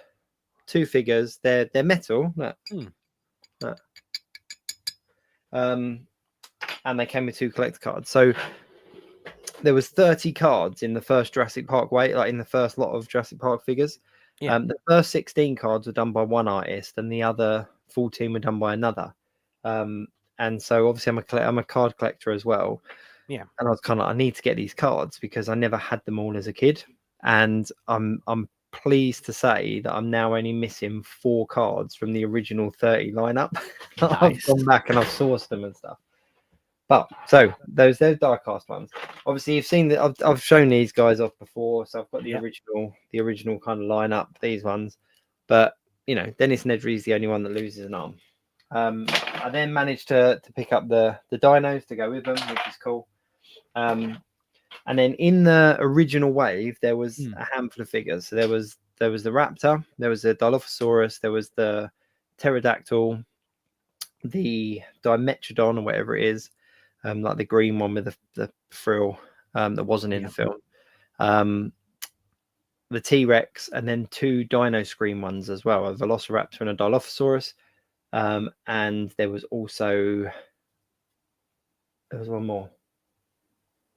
2 figures. They're metal. Look. Look. And they came with 2 collector cards. So there was 30 cards in the first Jurassic Park wave, like in the first lot of Jurassic Park figures. Yeah. The first 16 cards were done by one artist, and the other 14 were done by another. And so obviously I'm a card collector as well. Yeah. And I was kind of, I need to get these cards because I never had them all as a kid. And I'm pleased to say that I'm now only missing 4 cards from the original 30 lineup. Nice. I've gone back and I've sourced them and stuff. But so those die-cast ones. Obviously, you've seen that I've shown these guys off before, so I've got Yep. the original kind of lineup. These ones, but Dennis Nedry's the only one that loses an arm. I then managed to pick up the dinos to go with them, which is cool. And then in the original wave, there was a handful of figures. So there was the raptor, there was the Dilophosaurus, there was the pterodactyl, the Dimetrodon or whatever it is, like the green one with the frill that wasn't in the film. The T-Rex, and then 2 dino scream ones as well, a Velociraptor and a Dilophosaurus. And there was one more.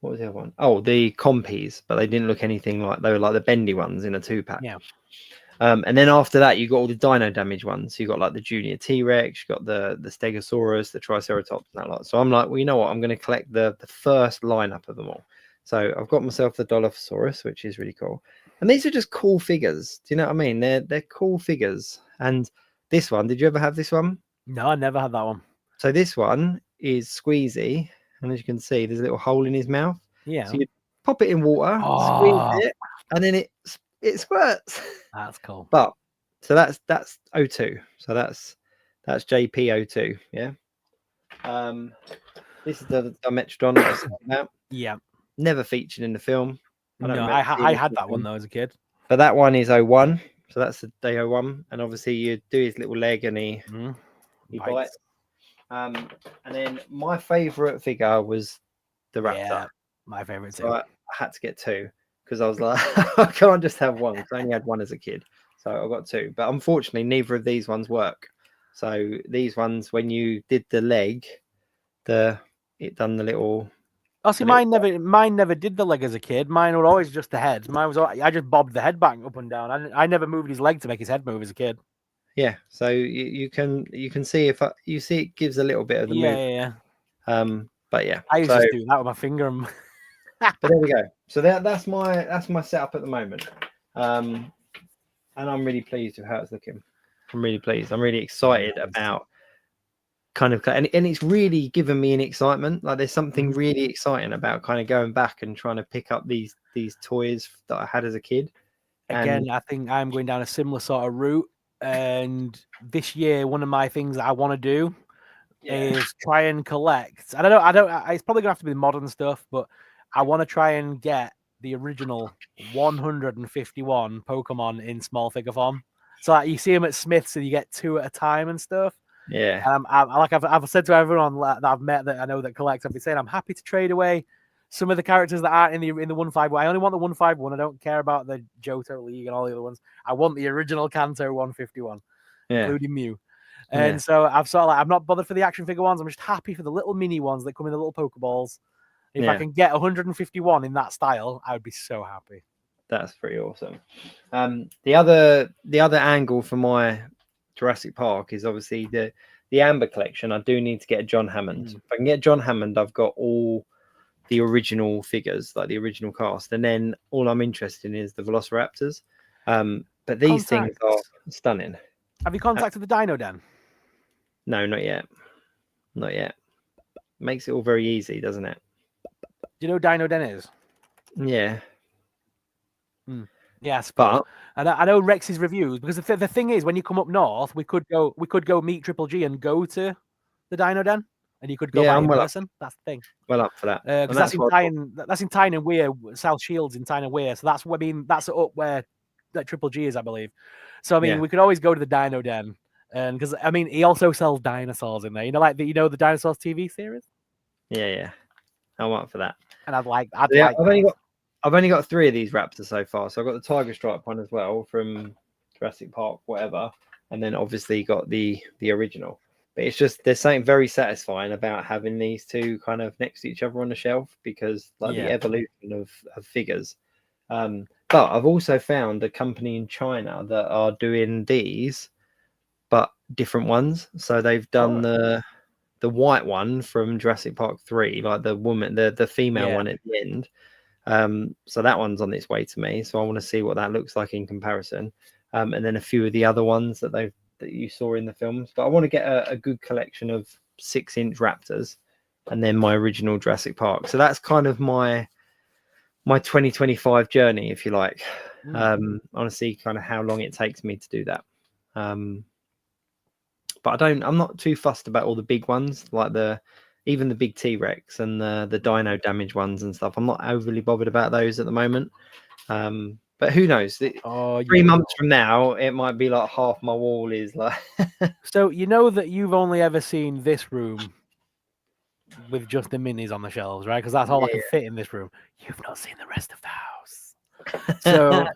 What was the other one? Oh, the Compies, but they didn't look anything like, they were like the bendy ones in a 2-pack. Yeah. And then after that, you got all the dino damage ones. So you got like the Junior T-Rex, you got the Stegosaurus, the Triceratops, and that lot. So I'm like, well, you know what? I'm going to collect the first lineup of them all. So I've got myself the Dilophosaurus, which is really cool. And these are just cool figures. Do you know what I mean? They're cool figures. And this one, did you ever have this one? No, I never had that one. So this one is Squeezy, and as you can see, there's a little hole in his mouth. Yeah. So you pop it in water, squeeze it, and then it squirts. That's cool. But so that's O2. So that's JP02. Yeah. This is the Dimetrodon that I was talking about. Yeah. Never featured in the film. I had that one though as a kid. But that one is 01. So that's the day 01. And obviously you do his little leg and he bites. And then my favourite figure was the raptor. Yeah, my favourite too. So I had to get 2 because I was like, I can't just have one. I only had one as a kid. So I got 2. But unfortunately, neither of these ones work. So these ones, when you did the leg, it done the little... Oh, see, mine never did the leg as a kid. Mine were always just the head. I just bobbed the head back up and down. I never moved his leg to make his head move as a kid. Yeah, so you can see if you see it gives a little bit of the move. Yeah. But yeah, I used to just do that with my finger. But there we go. So that's my setup at the moment, and I'm really pleased with how it's looking. I'm really pleased. I'm really excited about kind of, and it's really given me an excitement. Like there's something really exciting about kind of going back and trying to pick up these toys that I had as a kid. Again, I think I'm going down a similar sort of route. And this year, one of my things that I want to do is try and collect. I don't know. It's probably gonna have to be modern stuff, but I want to try and get the original 151 Pokemon in small figure form. So like, you see them at Smith's, and you get 2 at a time and stuff. Yeah. I've said to everyone that I've met that I know that collect, I've been saying I'm happy to trade away some of the characters that aren't in the 151. I only want the 151. I don't care about the Johto League and all the other ones. I want the original Kanto 151, including Mew. And so I've sort of like, I'm not bothered for the action figure ones. I'm just happy for the little mini ones that come in the little Pokeballs. If I can get 151 in that style, I would be so happy. That's pretty awesome. The other angle for my Jurassic Park is obviously the Amber collection. I do need to get a John Hammond. If I can get John Hammond, I've got all the original figures, like the original cast, and then all I'm interested in is the Velociraptors. But these things are stunning. Have you contacted the Dino Den? No, not yet. Not yet. Makes it all very easy, doesn't it? Do you know who Dino Den is? Yeah. Yes, but and I know Rex's reviews, because the thing is, when you come up north, we could go meet Triple G and go to the Dino Den, and you could go by in person. That's the thing. Well up for that. Because that's in Tyne and Weir, South Shields in Tyne and Weir. So that's that's up where that Triple G is, I believe. So I mean, we could always go to the Dino Den, and because I mean, he also sells dinosaurs in there. You know, like the Dinosaurs TV series. Yeah. I'm up for that. And I've only got 3 of these Raptors so far. So I've got the Tiger Stripe one as well from Jurassic Park, whatever, and then obviously got the original. But it's just, there's something very satisfying about having these 2 kind of next to each other on the shelf, because like the evolution of figures. But I've also found a company in China that are doing these, but different ones. So they've done the white one from Jurassic Park 3, like the woman, the female one at the end. So that one's on its way to me. So I want to see what that looks like in comparison. And then a few of the other ones that you saw in the films. But I want to get a good collection of 6-inch Raptors. and then my original Jurassic Park. So that's kind of my 2025 journey, if you like. Honestly, kind of how long it takes me to do that. But I'm not too fussed about all the big ones, like even the big T-Rex and the dino damage ones and stuff. I'm not overly bothered about those at the moment. But who knows? 3 months from now, it might be like half my wall is like. So you know that you've only ever seen this room with just the minis on the shelves, right? Because that's all I can fit in this room. You've not seen the rest of the house. So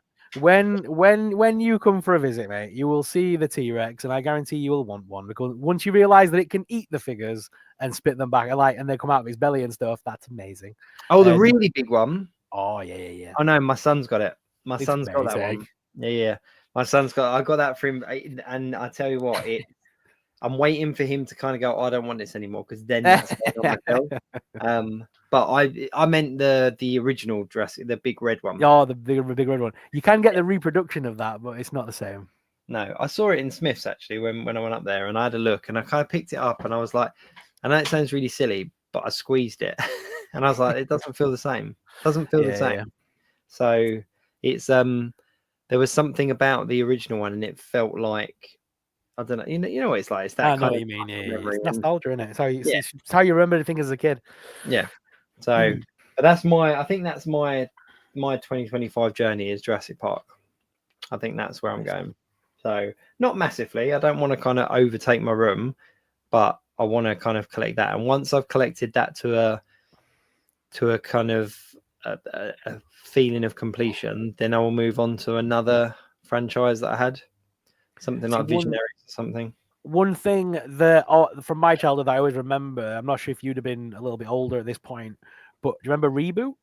when you come for a visit, mate, you will see the T-Rex, and I guarantee you will want one, because once you realize that it can eat the figures and spit them back, and they come out of his belly and stuff, that's amazing. Oh, the really big one. Oh yeah. Oh no, my son's got it. My It's son's got that amazing. one. Yeah. My son's got. I got that for him, and I tell you what, I'm waiting for him to kind of go, I don't want this anymore, because then that's on the shelf. But I meant the original dress, the big red one. Oh, the big red one. You can get the reproduction of that, but it's not the same. No, I saw it in Smith's actually when I went up there, and I had a look, and I kind of picked it up, and I was like, I know it sounds really silly, but I squeezed it, and I was like, it doesn't feel the same. It doesn't feel the same. Yeah. So it's there was something about the original one, and it felt like, I don't know, you know what it's like. It's that I know kind what of you mean. Yeah, memory. it's nostalgia, isn't it? It's how you remember the thing as a kid. Yeah. So, but I think that's my 2025 journey is Jurassic Park. I think that's where I'm going. So not massively. I don't want to kind of overtake my room, but I want to kind of collect that. And once I've collected that to a kind of a feeling of completion, then I will move on to another franchise that I had, something like Visionaries or something. One thing that from my childhood I always remember, I'm not sure if you'd have been a little bit older at this point, but do you remember Reboot?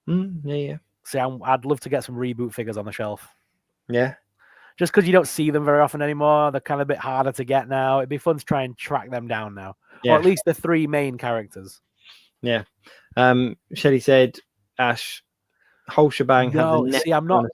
Yeah. See, I'd love to get some Reboot figures on the shelf. Yeah. Just because you don't see them very often anymore. They're kind of a bit harder to get now. It'd be fun to try and track them down now. Yeah. Or at least the 3 main characters. Yeah. Shelley said, Ash, whole shebang had the neck. See, I'm not.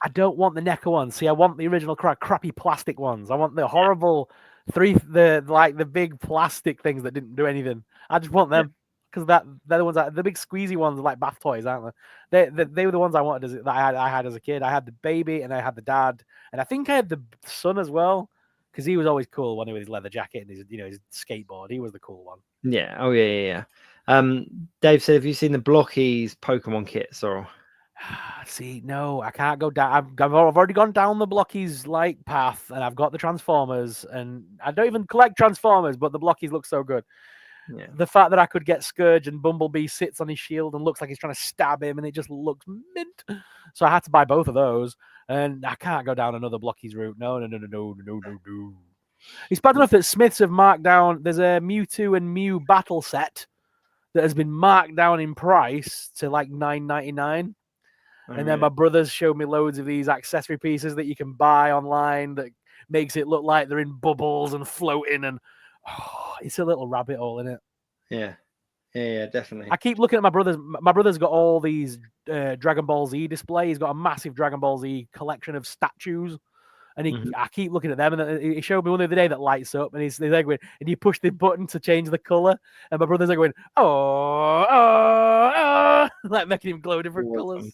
I don't want the NECA ones. See, I want the original crappy plastic ones. I want the horrible the big plastic things that didn't do anything. I just want them because they're the ones the big squeezy ones are like bath toys, aren't they? They were the ones I wanted I had as a kid. I had the baby and I had the dad, and I think I had the son as well because he was always cool when he with his leather jacket and his skateboard. He was the cool one. Yeah. Oh yeah. Dave said, have you seen the Blockies Pokemon kit, Sorrel? See, no, I can't go down. I've already gone down the Blockies like path, and I've got the Transformers, and I don't even collect Transformers, but the Blockies look so good. Yeah. The fact that I could get Scourge and Bumblebee sits on his shield and looks like he's trying to stab him, and it just looks mint. So I had to buy both of those, and I can't go down another Blockies route. No. It's bad enough that Smiths have marked down. There's a Mewtwo and Mew battle set that has been marked down in price to like $9.99. And then my brothers showed me loads of these accessory pieces that you can buy online that makes it look like they're in bubbles and floating, and it's a little rabbit hole, isn't it? Yeah, definitely. I keep looking at my brothers. My brother's got all these Dragon Ball Z display. He's got a massive Dragon Ball Z collection of statues, and I keep looking at them. And he showed me one the other day that lights up, and he's like, and you push the button to change the color, and my brother's like going, like making him glow different colors.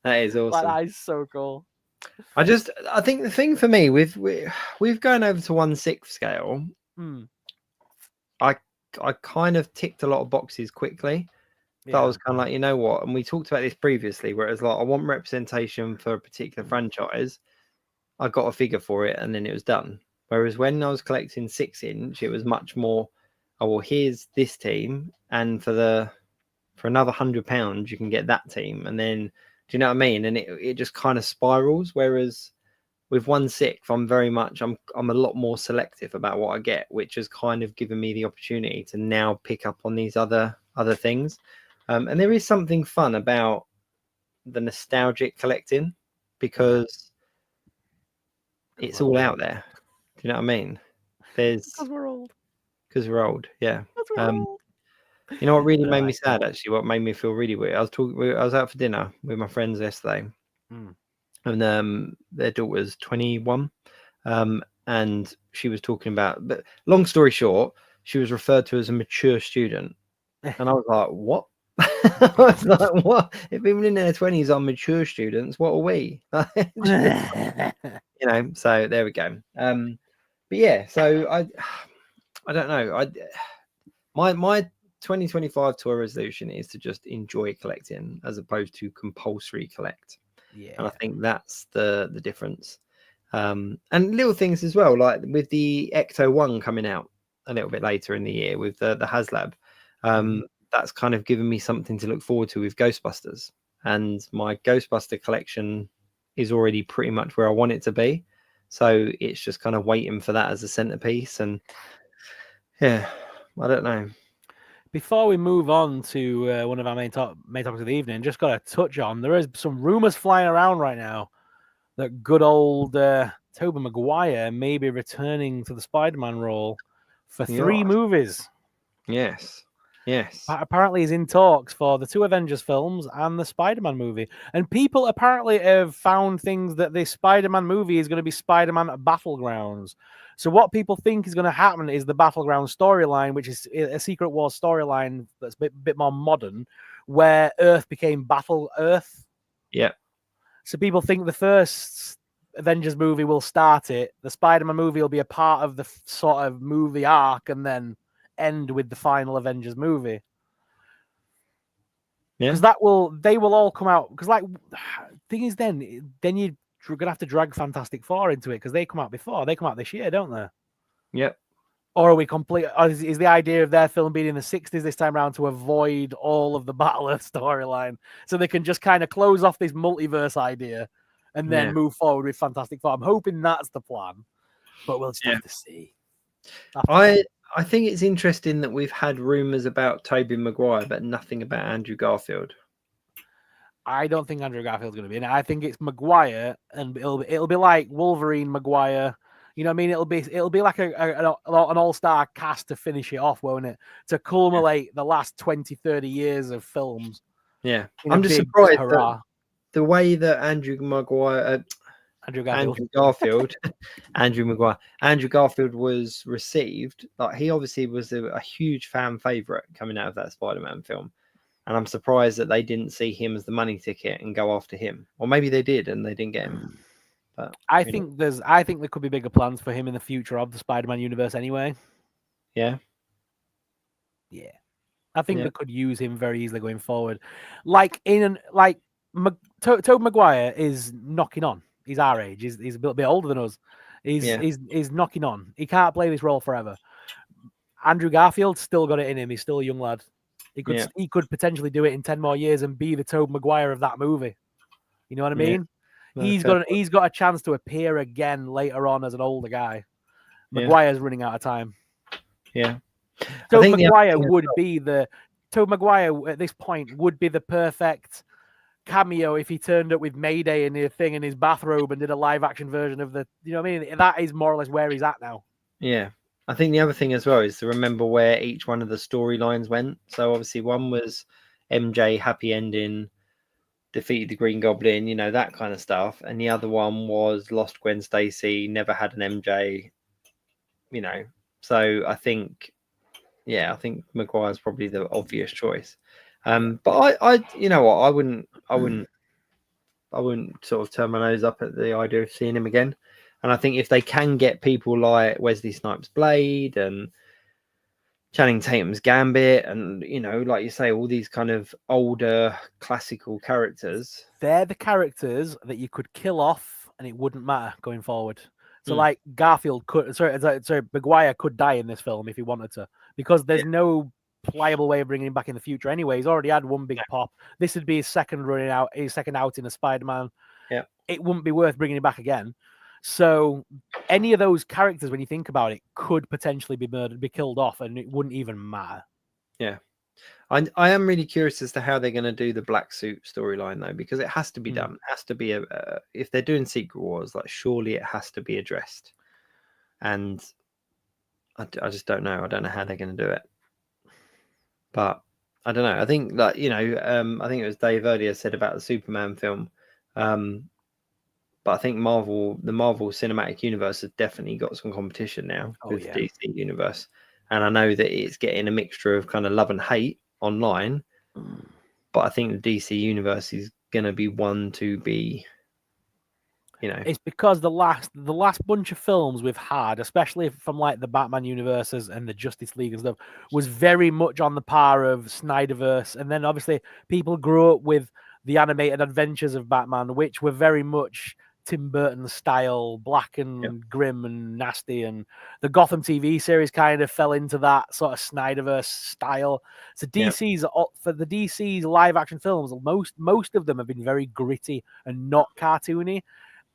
That is awesome. Like, that is so cool. I think the thing for me with going over to 1/6 scale, I kind of ticked a lot of boxes quickly. Yeah. So I was kind of like, you know what? And we talked about this previously, where it was like, I want representation for a particular franchise. I got a figure for it, and then it was done. Whereas when I was collecting 6-inch, it was much more, oh well, here's this team, and for another £100, you can get that team, and then. Do you know what I mean? And it just kind of spirals. Whereas with 1/6, I'm a lot more selective about what I get, which has kind of given me the opportunity to now pick up on these other things. And there is something fun about the nostalgic collecting because it's all out there. Do you know what I mean? Because we're old. Because we're old, yeah. We're old. You know what really made me sad, actually? What made me feel really weird? I was out for dinner with my friends yesterday, and their daughter's 21, and she was talking about. But long story short, she was referred to as a mature student, and I was like, what? I was like, what? If people in their 20s are mature students, what are we? So there we go. But yeah, so I don't know. My 2025 toy resolution is to just enjoy collecting as opposed to compulsory collect. Yeah. And I think that's the difference. And little things as well, like with the Ecto 1 coming out a little bit later in the year with the HasLab. That's kind of given me something to look forward to with Ghostbusters. And my Ghostbuster collection is already pretty much where I want it to be. So it's just kind of waiting for that as a centerpiece. And yeah, I don't know. Before we move on to one of our main topics of the evening, just got to touch on, there is some rumors flying around right now that good old Tobey Maguire may be returning to the Spider-Man role for 3 movies. Yes. Apparently he's in talks for the 2 Avengers films and the Spider-Man movie. And people apparently have found things that the Spider-Man movie is going to be Spider-Man Battlegrounds. So what people think is going to happen is the Battleground storyline, which is a Secret Wars storyline that's a bit more modern, where Earth became Battle Earth. Yeah. So people think the first Avengers movie will start it. The Spider-Man movie will be a part of the sort of movie arc and then end with the final Avengers movie. Yeah. Because they will all come out. Because thing is, then you're gonna have to drag Fantastic Four into it because they come out before. They come out this year, don't they? Yep. Or are we complete? Or is the idea of their film being in the 60s this time around to avoid all of the Battle Earth storyline, so they can just kind of close off this multiverse idea and then move forward with Fantastic Four? I'm hoping that's the plan, but we'll just have to see. I think it's interesting that we've had rumors about Tobey Maguire, but nothing about Andrew Garfield. I don't think Andrew Garfield's going to be in it. I think it's Maguire, and it'll be like Wolverine, Maguire. You know what I mean? It'll be like an all-star cast to finish it off, won't it? To culminate the last 20, 30 years of films. Yeah. I'm just surprised that the way that Andrew Garfield was received. Like, he obviously was a huge fan favorite coming out of that Spider-Man film. And I'm surprised that they didn't see him as the money ticket and go after him. Or maybe they did and they didn't get him. But I think there could be bigger plans for him in the future of the Spider-Man universe anyway. Yeah. Yeah. I think they could use him very easily going forward. Tobey Maguire is knocking on. He's our age. He's a little bit older than us. He's knocking on. He can't play this role forever. Andrew Garfield's still got it in him. He's still a young lad. He could potentially do it in 10 more years and be the Tobey Maguire of that movie. You know what I mean? He's got a chance to appear again later on as an older guy. Maguire's running out of time. Yeah. Tobey Maguire at this point would be the perfect cameo if he turned up with Mayday in the thing in his bathrobe and did a live action version of the, you know what I mean? That is more or less where he's at now. Yeah. I think the other thing as well is to remember where each one of the storylines went. So obviously one was MJ happy ending, defeated the Green Goblin, you know, that kind of stuff. And the other one was lost Gwen Stacy, never had an MJ, you know. So I think Maguire's probably the obvious choice. But I you know what, I wouldn't sort of turn my nose up at the idea of seeing him again. And I think if they can get people like Wesley Snipes' Blade and Channing Tatum's Gambit and, you know, like you say, all these kind of older classical characters. They're the characters that you could kill off and it wouldn't matter going forward. So like Maguire could die in this film if he wanted to, because there's no pliable way of bringing him back in the future anyway. He's already had one big pop. This would be his second outing as Spider-Man. Yeah. It wouldn't be worth bringing him back again. So any of those characters, when you think about it, could potentially be murdered, be killed off, and it wouldn't even matter. Yeah. I am really curious as to how they're going to do the black suit storyline, though, because it has to be done. It has to be if they're doing Secret Wars, like, surely it has to be addressed. And I just don't know. I don't know how they're going to do it. But I don't know. I think that, you know, I think it was Dave earlier said about the Superman film. But I think the Marvel Cinematic Universe has definitely got some competition now with the DC Universe. and I know that it's getting a mixture of kind of love and hate online. But I think the DC universe is going to be one to be, It's because the last bunch of films we've had, especially from like the Batman universes and the Justice League and stuff, was very much on the par of Snyderverse. And then obviously people grew up with the animated adventures of Batman, which were very much Tim Burton style, black and grim and nasty. And the Gotham TV series kind of fell into that sort of Snyderverse style. So for the DC's live action films, most of them have been very gritty and not cartoony.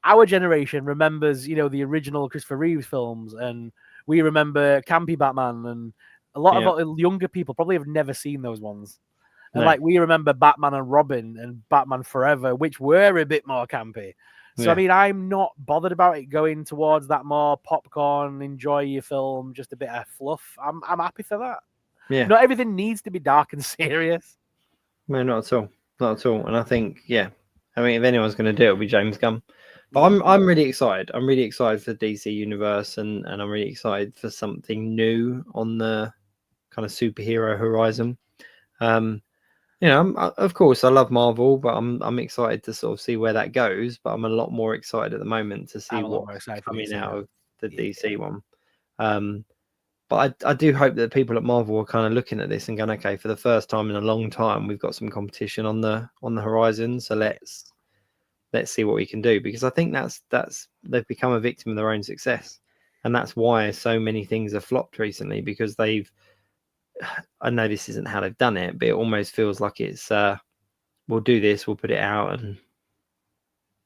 Our generation remembers, the original Christopher Reeves films, and we remember campy Batman, and a lot of younger people probably have never seen those ones. And like we remember Batman and Robin and Batman Forever, which were a bit more campy. So I mean, I'm not bothered about it going towards that more popcorn, enjoy your film, just a bit of fluff. I'm happy for that. Yeah. Not everything needs to be dark and serious. No, not at all. Not at all. And I think, I mean, if anyone's going to do it, it'll be James Gunn. But I'm really excited. I'm really excited for the DC universe, and I'm really excited for something new on the kind of superhero horizon. Of course, I love Marvel, but I'm excited to sort of see where that goes. But I'm a lot more excited at the moment to see what's coming out of the DC one. But I do hope that people at Marvel are kind of looking at this and going, okay, for the first time in a long time, we've got some competition on the horizon. So let's see what we can do, because I think that's they've become a victim of their own success, and that's why so many things have flopped recently, because I know this isn't how they've done it, but it almost feels like it's we'll do this, we'll put it out, and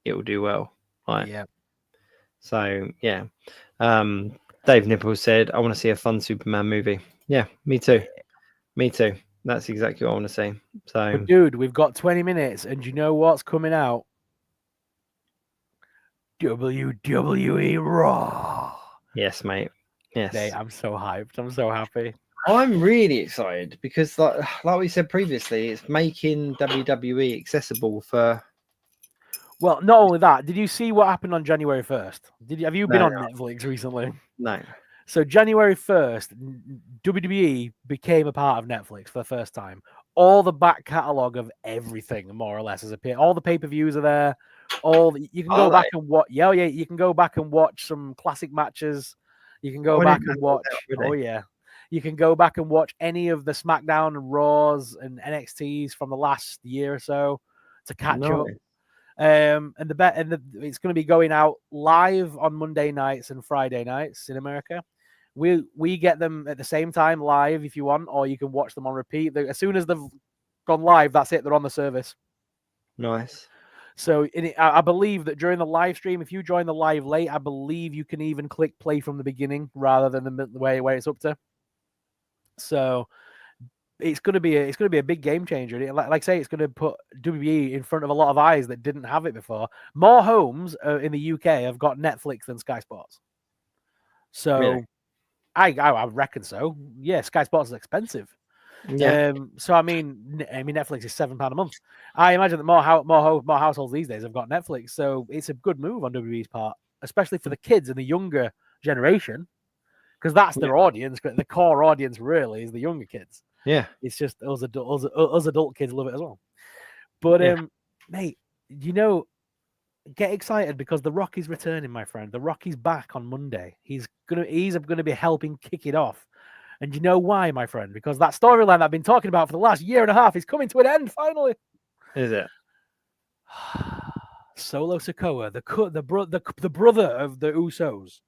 it will do well. Right? Yeah. So Dave Nichols said, "I want to see a fun Superman movie." Yeah, me too. Me too. That's exactly what I want to see. So, but dude, we've got 20 minutes, and you know what's coming out? WWE Raw. Yes, mate. Yes. Mate, I'm so hyped. I'm so happy. I'm really excited because, like we said previously, it's making WWE accessible for. Well, not only that, did you see what happened on January 1st? Have you been on Netflix recently? No. So January 1st, WWE became a part of Netflix for the first time. All the back catalogue of everything, more or less, has appeared. All the pay-per-views are there. You can go back and watch. Yeah, you can go back and watch some classic matches. You can go back and watch. You can go back and watch any of the SmackDown and Raws and NXTs from the last year or so to catch up. And it's going to be going out live on Monday nights and Friday nights in America. We get them at the same time live if you want, or you can watch them on repeat. As soon as they've gone live, that's it. They're on the service. Nice. So I believe that during the live stream, if you join the live late, I believe you can even click play from the beginning rather than the way where it's up to. So it's going to be a big game changer. Like I say, it's going to put WWE in front of a lot of eyes that didn't have it before. More homes in the UK have got Netflix than Sky Sports. So really? I reckon so. Yeah, Sky Sports is expensive. Yeah. So I mean, Netflix is £7 a month. I imagine that more households these days have got Netflix. So it's a good move on WWE's part, especially for the kids and the younger generation, because that's their audience. The core audience really is the younger kids. Yeah, it's just us adult kids love it as well. But mate, get excited because The Rock is returning, my friend. The Rock is back on Monday. He's gonna be helping kick it off. And you know why, my friend? Because that storyline I've been talking about for the last year and a half is coming to an end finally. Is it? Solo Sikoa, the brother of the Usos,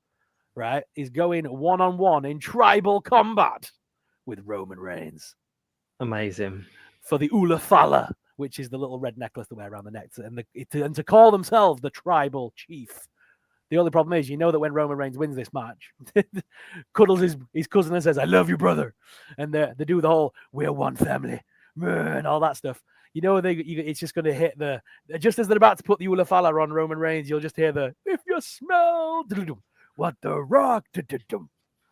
right, is going one-on-one in tribal combat with Roman Reigns. Amazing. For the Ula Fala, which is the little red necklace they wear around the neck, and to call themselves the tribal chief. The only problem is, that when Roman Reigns wins this match, cuddles his cousin and says, "I love you, brother," and they do the whole "we're one family" and all that stuff. It's just going to hit just as they're about to put the Ula Fala on Roman Reigns, you'll just hear the "if you smell what the Rock."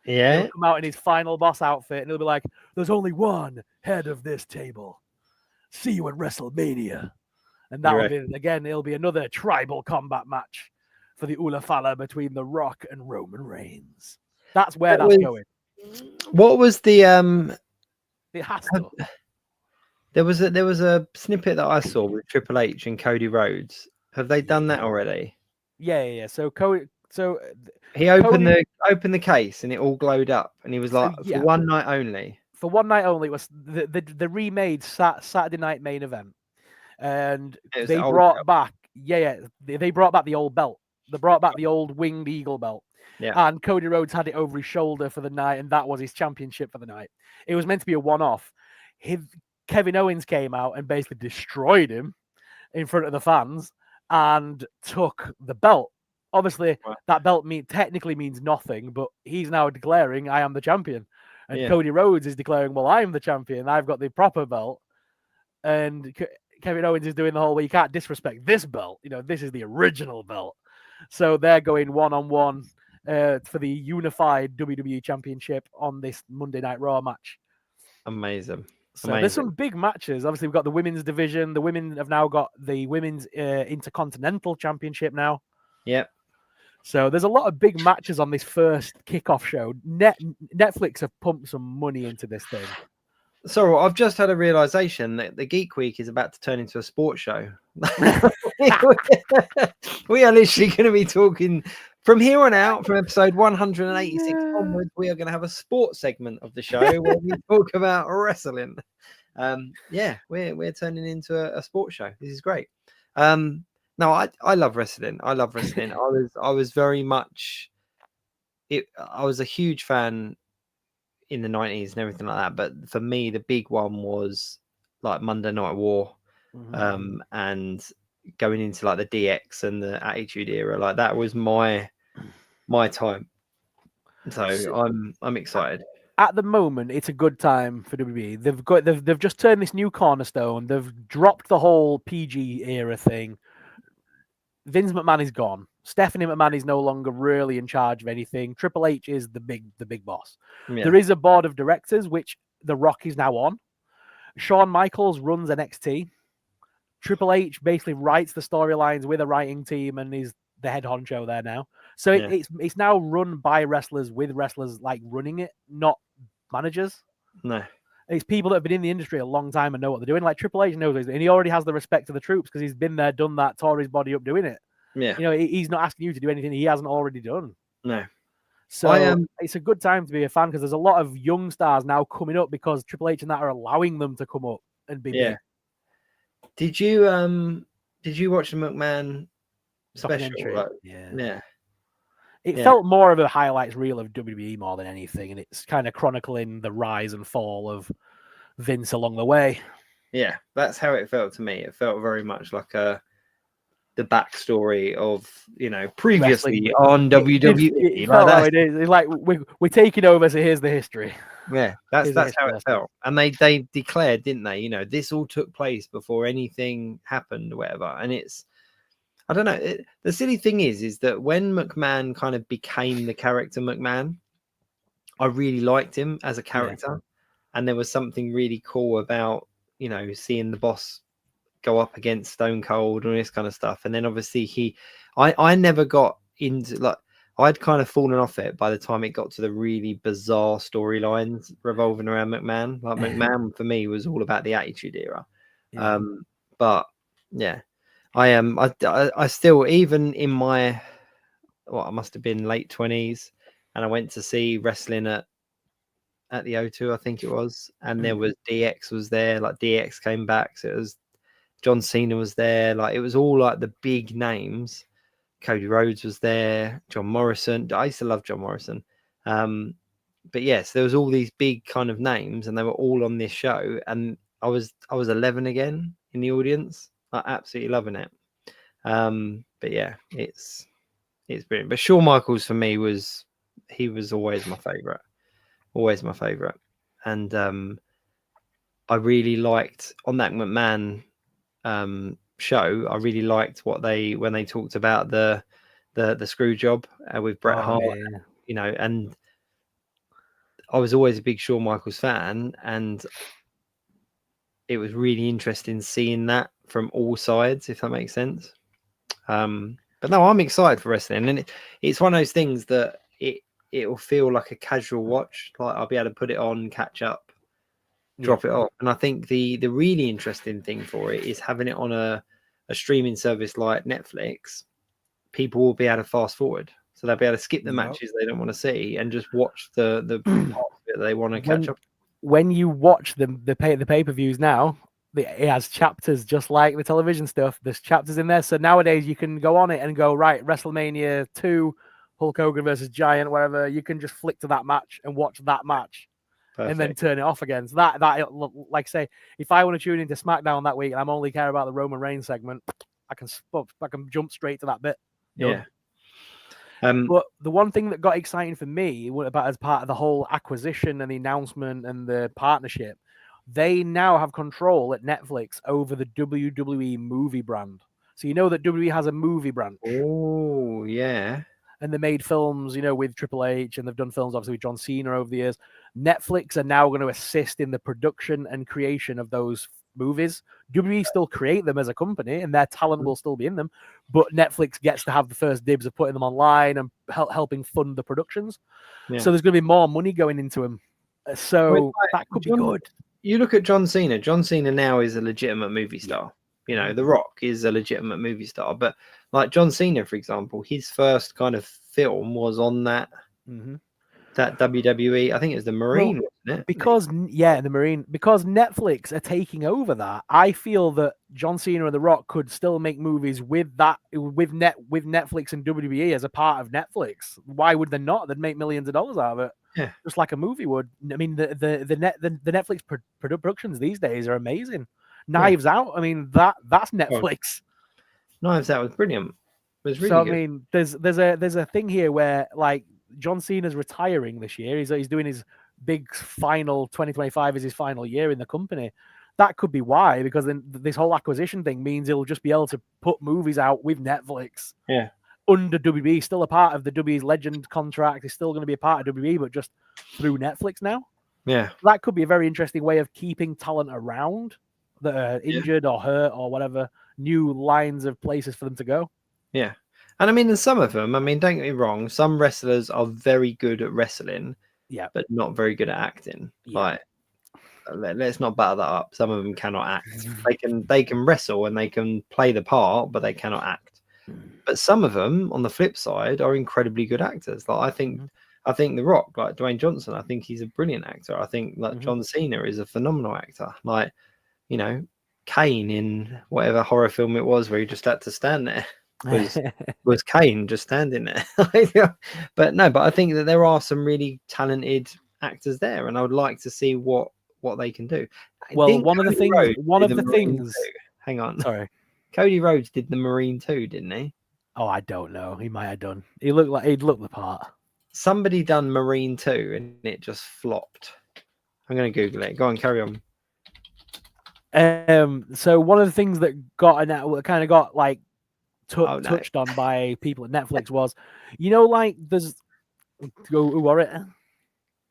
Yeah, he'll come out in his final boss outfit, and he'll be like, "There's only one head of this table. See you at WrestleMania," and that will be again. It'll be another tribal combat match for the Ula Fala between The Rock and Roman Reigns. That's where that's going. What was the It has to. There was a snippet that I saw with Triple H and Cody Rhodes. Have they done that already? Yeah. So Cody, He opened Cody, the case and it all glowed up, and he was like, yeah. for one night only. For one night only, it was the remade Saturday night main event, and It was they the old brought belt. back they brought back the old belt. They brought back the old winged eagle belt. Yeah. And Cody Rhodes had it over his shoulder for the night, and that was his championship for the night. It was meant to be a one-off. Kevin Owens came out and basically destroyed him in front of the fans and took the belt. Obviously, that belt technically means nothing, but he's now declaring, I am the champion. And Cody Rhodes is declaring, well, I'm the champion. I've got the proper belt. And Kevin Owens is doing the whole, well, you can't disrespect this belt. You know, this is the original belt. So they're going one-on-one for the unified WWE Championship on this Monday Night Raw match. Amazing. So there's some big matches. Obviously, we've got the women's division. The women have now got the women's Intercontinental Championship now. Yep. So there's a lot of big matches on this first kickoff show. Netflix have pumped some money into this thing. So I've just had a realization that the Geek Week is about to turn into a sports show. We are literally going to be talking from here on out, from episode 186 onwards. We are going to have a sports segment of the show where we talk about wrestling. We're turning into a sports show. This is great. No, I love wrestling. I love wrestling. I was very much I was a huge fan in the 90s and everything like that, but for me the big one was like Monday Night War, and going into like the DX and the Attitude Era. Like that was my time. So I'm excited. At the moment, it's a good time for WWE. They've just turned this new cornerstone. They've dropped the whole PG era thing. Vince McMahon is gone. Stephanie McMahon is no longer really in charge of anything. Triple H is the big boss. Yeah. There is a board of directors, which The Rock is now on. Shawn Michaels runs NXT. Triple H basically writes the storylines with a writing team and is the head honcho there now. So it's now run by wrestlers with wrestlers like running it, not managers. No. It's people that have been in the industry a long time and know what they're doing. Like Triple H knows, and he already has the respect of the troops because he's been there, done that, tore his body up doing it. Yeah, you know, he's not asking you to do anything he hasn't already done. No. So it's a good time to be a fan because there's a lot of young stars now coming up because Triple H and that are allowing them to come up and be big. Did you watch the McMahon special? Like, yeah. It felt more of a highlights reel of WWE more than anything, and it's kind of chronicling the rise and fall of Vince along the way. Yeah, that's how it felt to me. It felt very much like the backstory of, you know, previously on WWE. It is. It's like we're taking over, so here's the history. Yeah, that's how it felt. And they declared, didn't they? You know, this all took place before anything happened or whatever. And it's, I don't know. The silly thing is that when McMahon kind of became the character McMahon, I really liked him as a character. Yeah. And there was something really cool about, you know, seeing the boss go up against Stone Cold and all this kind of stuff. And then obviously I never got into, like, I'd kind of fallen off it by the time it got to the really bizarre storylines revolving around McMahon. Like McMahon for me was all about the Attitude Era. Yeah. But yeah, I still, even in my, I must have been late 20s, and I went to see wrestling at the O2, I think it was, and there was DX was there, like DX came back, so it was John Cena was there, like it was all like the big names. Cody Rhodes was there, John Morrison. I used to love John Morrison. But yes, there was all these big kind of names, and they were all on this show. And I was 11 again in the audience, like absolutely loving it. But yeah, it's brilliant. But Shawn Michaels for me was always my favorite, And I really liked on that McMahon show. I really liked when they talked about the screw job with Bret Hart, you know, and I was always a big Shawn Michaels fan, and it was really interesting seeing that from all sides, if that makes sense. But no, I'm excited for wrestling, and it's one of those things that it will feel like a casual watch. Like I'll be able to put it on, catch up, drop it off. And I think the really interesting thing for it is having it on a streaming service like Netflix. People will be able to fast forward, so they'll be able to skip the matches they don't want to see and just watch the parts of it they want to catch up. When you watch the pay-per-views now, it has chapters just like the television stuff. There's chapters in there, so nowadays you can go on it and go, right, WrestleMania 2, Hulk Hogan versus Giant, whatever. You can just flick to that match and watch that match. Perfect. And then turn it off again. So that like say, if I want to tune into SmackDown that week and I'm only care about the Roman Reigns segment, I can jump straight to that bit. Yeah. But the one thing that got exciting for me about as part of the whole acquisition and the announcement and the partnership, they now have control at Netflix over the WWE movie brand. So you know that WWE has a movie branch. Oh, yeah. And they made films, with Triple H, and they've done films obviously with John Cena over the years. Netflix are now going to assist in the production and creation of those movies. WWE still create them as a company, and their talent will still be in them, but Netflix gets to have the first dibs of putting them online and helping fund the productions. Yeah. So there's going to be more money going into them. So that could be good. You look at John Cena. John Cena now is a legitimate movie star. The Rock is a legitimate movie star, but like John Cena, for example, his first kind of film was on that that WWE. I think it was the Marine, wasn't it? Because the Marine. Because Netflix are taking over that. I feel that John Cena and The Rock could still make movies with Netflix and WWE as a part of Netflix. Why would they not? They'd make millions of dollars out of it. Yeah, just like a movie would. I mean, the Netflix productions these days are amazing. Knives Out. I mean, that's Netflix. Knives Out was brilliant. It was really so good. I mean, there's a thing here where like John Cena's retiring this year. He's doing his big final 2025 is his final year in the company. That could be why, because then this whole acquisition thing means he'll just be able to put movies out with Netflix. Yeah. Under WWE, still a part of the WWE's Legend contract. He's still going to be a part of WWE, but just through Netflix now. Yeah. That could be a very interesting way of keeping talent around that are injured or hurt or whatever, new lines of places for them to go. Yeah. And I mean, in some of them, don't get me wrong, some wrestlers are very good at wrestling, but not very good at acting. Yeah. Like, let's not batter that up. Some of them cannot act. They can wrestle and they can play the part, but they cannot act. But some of them, on the flip side, are incredibly good actors. Like I think The Rock, like Dwayne Johnson, I think he's a brilliant actor. I think like John Cena is a phenomenal actor. Like, Kane in whatever horror film it was where he just had to stand there was Kane just standing there. But I think that there are some really talented actors there, and I would like to see what they can do. One of the things. Hang on, sorry. Cody Rhodes did the Marine too, didn't he? Oh, I don't know. He might have done. He'd look the part. Somebody done Marine 2 and it just flopped. I'm going to Google it. Go on, carry on. So one of the things that kind of got like touched on by people at Netflix was, like there's who were it?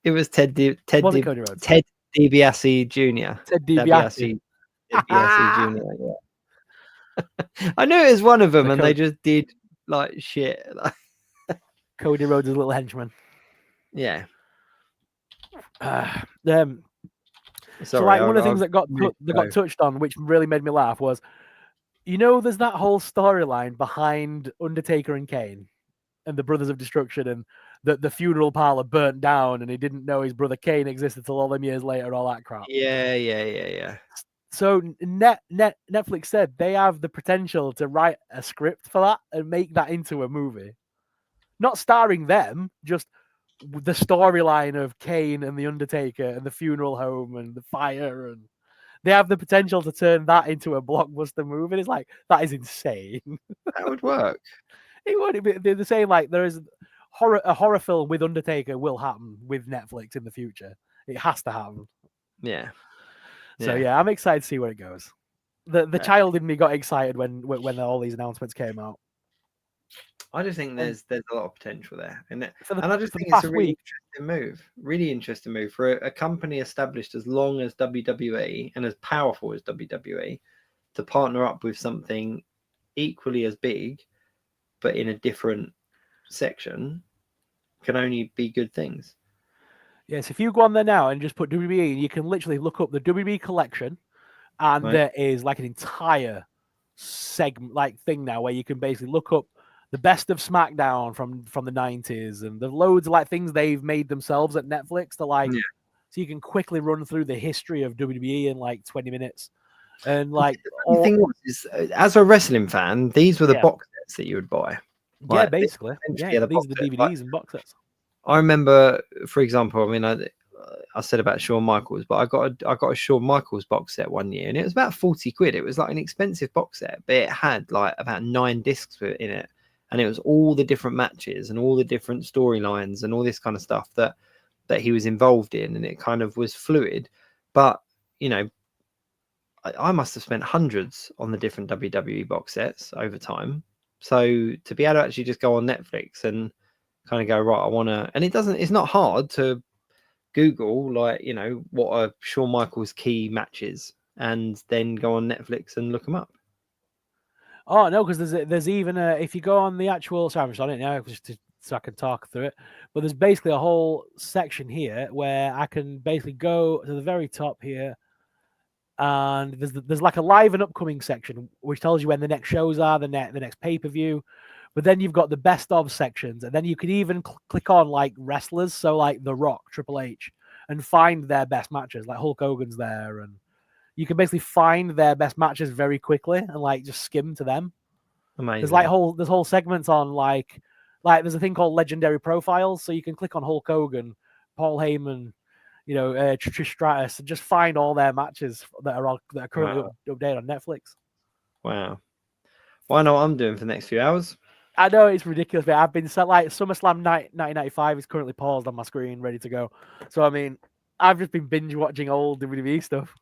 It was Ted Cody Rhodes? Ted DiBiase Jr. Ted DiBiase Jr. Yeah. I knew it was one of them, and they just did like shit. Cody Rhodes' little henchman. Yeah. So like one of the things that got touched on, which really made me laugh, was, there's that whole storyline behind Undertaker and Kane and the Brothers of Destruction, and the funeral parlor burnt down, and he didn't know his brother Kane existed till all them years later, all that crap. Yeah. So Netflix said they have the potential to write a script for that and make that into a movie. Not starring them, just the storyline of Kane and the Undertaker and the funeral home and the fire, and they have the potential to turn that into a blockbuster movie. It's like, that is insane. That would work. It would. They're saying like there is a horror film with Undertaker will happen with Netflix in the future. It has to happen. Yeah. So I'm excited to see where it goes. The child in me got excited when all these announcements came out. I just think there's a lot of potential there, and I just think it's a really interesting move for a company established as long as WWE and as powerful as WWE to partner up with something equally as big, but in a different section. can only be good things. Yes, if you go on there now and just put WWE, you can literally look up the WWE collection, and Right. there is like an entire segment, like thing now where you can basically look up the best of SmackDown from the 90s, and there's loads of like things they've made themselves at Netflix to like, Yeah. so you can quickly run through the history of WWE in like 20 minutes, and like The funny thing was, is, as a wrestling fan, these were the Yeah. box sets that you would buy. yeah, Like, basically, essentially yeah, the these box are the set. Like, DVDs and box sets. I remember, for example, I mean, I said about Shawn Michaels, but I got a Shawn Michaels box set one year, and it was about 40 quid. It was like an expensive box set, but it had like about 9 discs in it, and it was all the different matches and all the different storylines and all this kind of stuff that he was involved in, and it kind of was fluid. But you know, I must have spent hundreds on the different WWE box sets over time. So to be able to actually just go on Netflix and kind of go, right, I want to, and it's not hard to Google, like, you know, what are Shawn Michaels key matches, and then go on Netflix and look them up. Oh no, because there's even if you go on the actual, sorry, I'm just on it now so I can talk through it. But there's basically a whole section here where I can basically go to the very top here, and there's like a live and upcoming section which tells you when the next shows are, the next pay-per-view. But then you've got the best of sections, and then you can even click on like wrestlers, so like The Rock, Triple H, and find their best matches. Like Hulk Hogan's there, and you can basically find their best matches very quickly and like just skim to them. Amazing. There's like whole segments on like there's a thing called Legendary Profiles, so you can click on Hulk Hogan, Paul Heyman, you know, Trish Stratus, and just find all their matches that are currently updated on Netflix. Wow. Well, I know what I'm doing for the next few hours. I know it's ridiculous, but I've been set like SummerSlam 1995 is currently paused on my screen, ready to go. So I mean, I've just been binge watching old WWE stuff.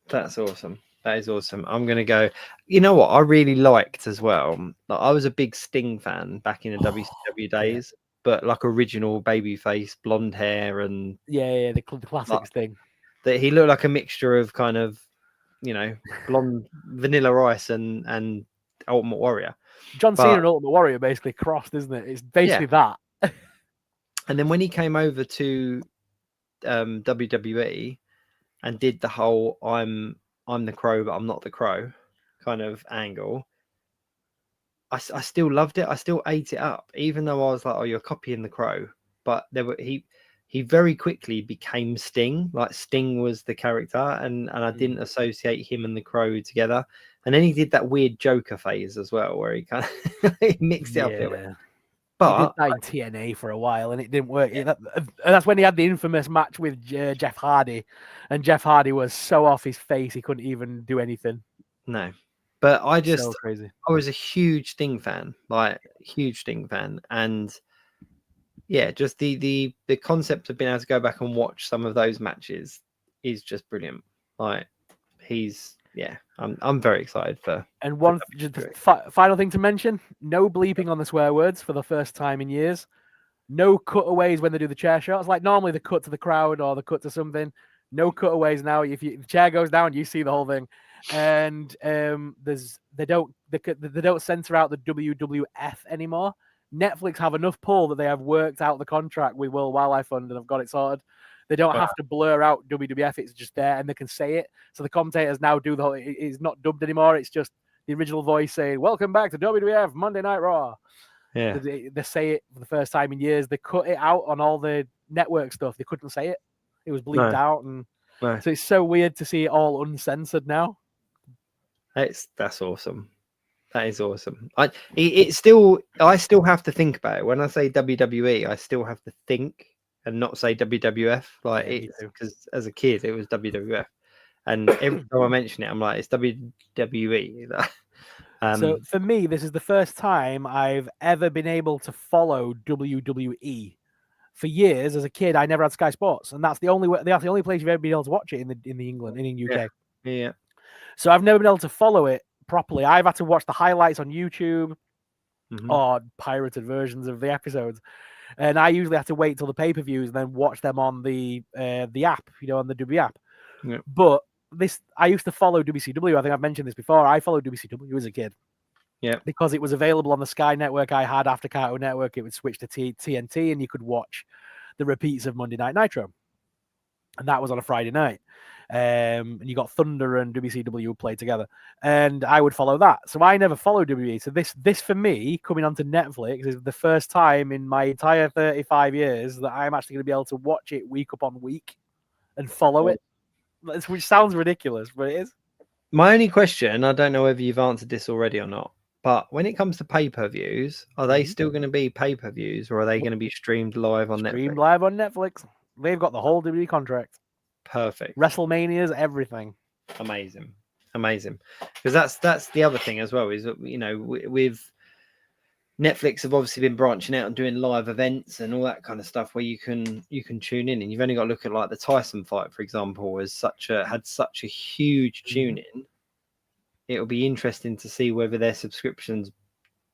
That's awesome. That is awesome. I'm gonna go. You know what I really liked as well? Like, I was a big Sting fan back in the WCW days, but like original babyface, blonde hair, and the classics like, thing. That he looked like a mixture of kind of, you know, blonde Vanilla Ice and Ultimate Warrior. John Cena and Ultimate Warrior basically crossed, isn't it? It's basically that. And then when he came over to WWE and did the whole I'm the Crow, but I'm not the Crow kind of angle, I still loved it. I still ate it up, even though I was like, oh, you're copying the Crow. But he very quickly became Sting. Like Sting was the character, and I didn't associate him and the Crow together. And then he did that weird Joker phase as well, where he kind of he mixed it up a little bit. But he did that in TNA for a while, and it didn't work. That's when he had the infamous match with Jeff Hardy, and Jeff Hardy was so off his face he couldn't even do anything. No, but I was a huge Sting fan, like huge Sting fan, and yeah, just the concept of being able to go back and watch some of those matches is just brilliant. Like I'm very excited for. And one final thing to mention: no bleeping on the swear words for the first time in years. No cutaways when they do the chair shots. Like normally, they cut to the crowd or they cut to something. No cutaways now. If the chair goes down, you see the whole thing. And they don't censor out the WWF anymore. Netflix have enough pull that they have worked out the contract with World Wildlife Fund and have got it sorted. They don't have to blur out WWF. It's just there, and they can say it. So the commentators now do the whole. It's not dubbed anymore. It's just the original voice saying, "Welcome back to WWF Monday Night Raw." Yeah, they say it for the first time in years. They cut it out on all the network stuff. They couldn't say it. It was bleeped out, and so it's so weird to see it all uncensored now. That's awesome. That is awesome. I still have to think about it when I say WWE. I still have to think and not say WWF. Like it's because as a kid it was WWF, and every time I mention it, I'm like it's WWE. So for me, this is the first time I've ever been able to follow WWE. For years, as a kid, I never had Sky Sports, and that's the only place you've ever been able to watch it in England, in UK. Yeah. So I've never been able to follow it properly. I've had to watch the highlights on YouTube or pirated versions of the episodes, and I usually have to wait till the pay-per-views and then watch them on the app, on the W app. Yeah. But I used to follow WCW. I think I've mentioned this before. I followed WCW as a kid. Yeah. Because it was available on the Sky network I had after Cartoon Network, it would switch to TNT, and you could watch the repeats of Monday Night Nitro. And that was on a Friday night. And you got Thunder and WCW played together, and I would follow that. So I never followed WWE. So this for me coming onto Netflix is the first time in my entire 35 years that I'm actually going to be able to watch it week upon week and follow it, which sounds ridiculous, but it is. My only question, I don't know whether you've answered this already or not, but when it comes to pay-per-views, are they still going to be pay-per-views, or are they going to be streamed live on Netflix? Streamed live on Netflix. They've got the whole WWE contract. Perfect. WrestleManias, everything. Amazing. Because that's the other thing as well, is that, you know, with Netflix have obviously been branching out and doing live events and all that kind of stuff where you can tune in, and you've only got to look at like the Tyson fight, for example, had such a huge tune in. It'll be interesting to see whether their subscriptions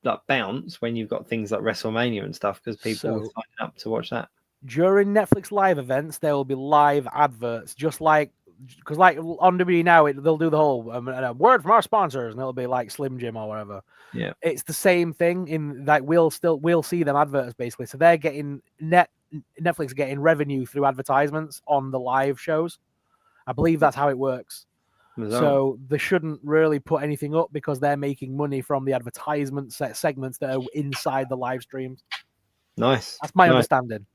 like bounce when you've got things like WrestleMania and stuff, because people will sign up to watch that. During Netflix live events, there will be live adverts, just like, because like on WWE now, they'll do the whole word from our sponsors, and it'll be like Slim Jim or whatever. Yeah, it's the same thing in that we'll see them adverts basically. So they're getting Netflix getting revenue through advertisements on the live shows. I believe that's how it works. So they shouldn't really put anything up because they're making money from the advertisement segments that are inside the live streams. Nice. That's my understanding.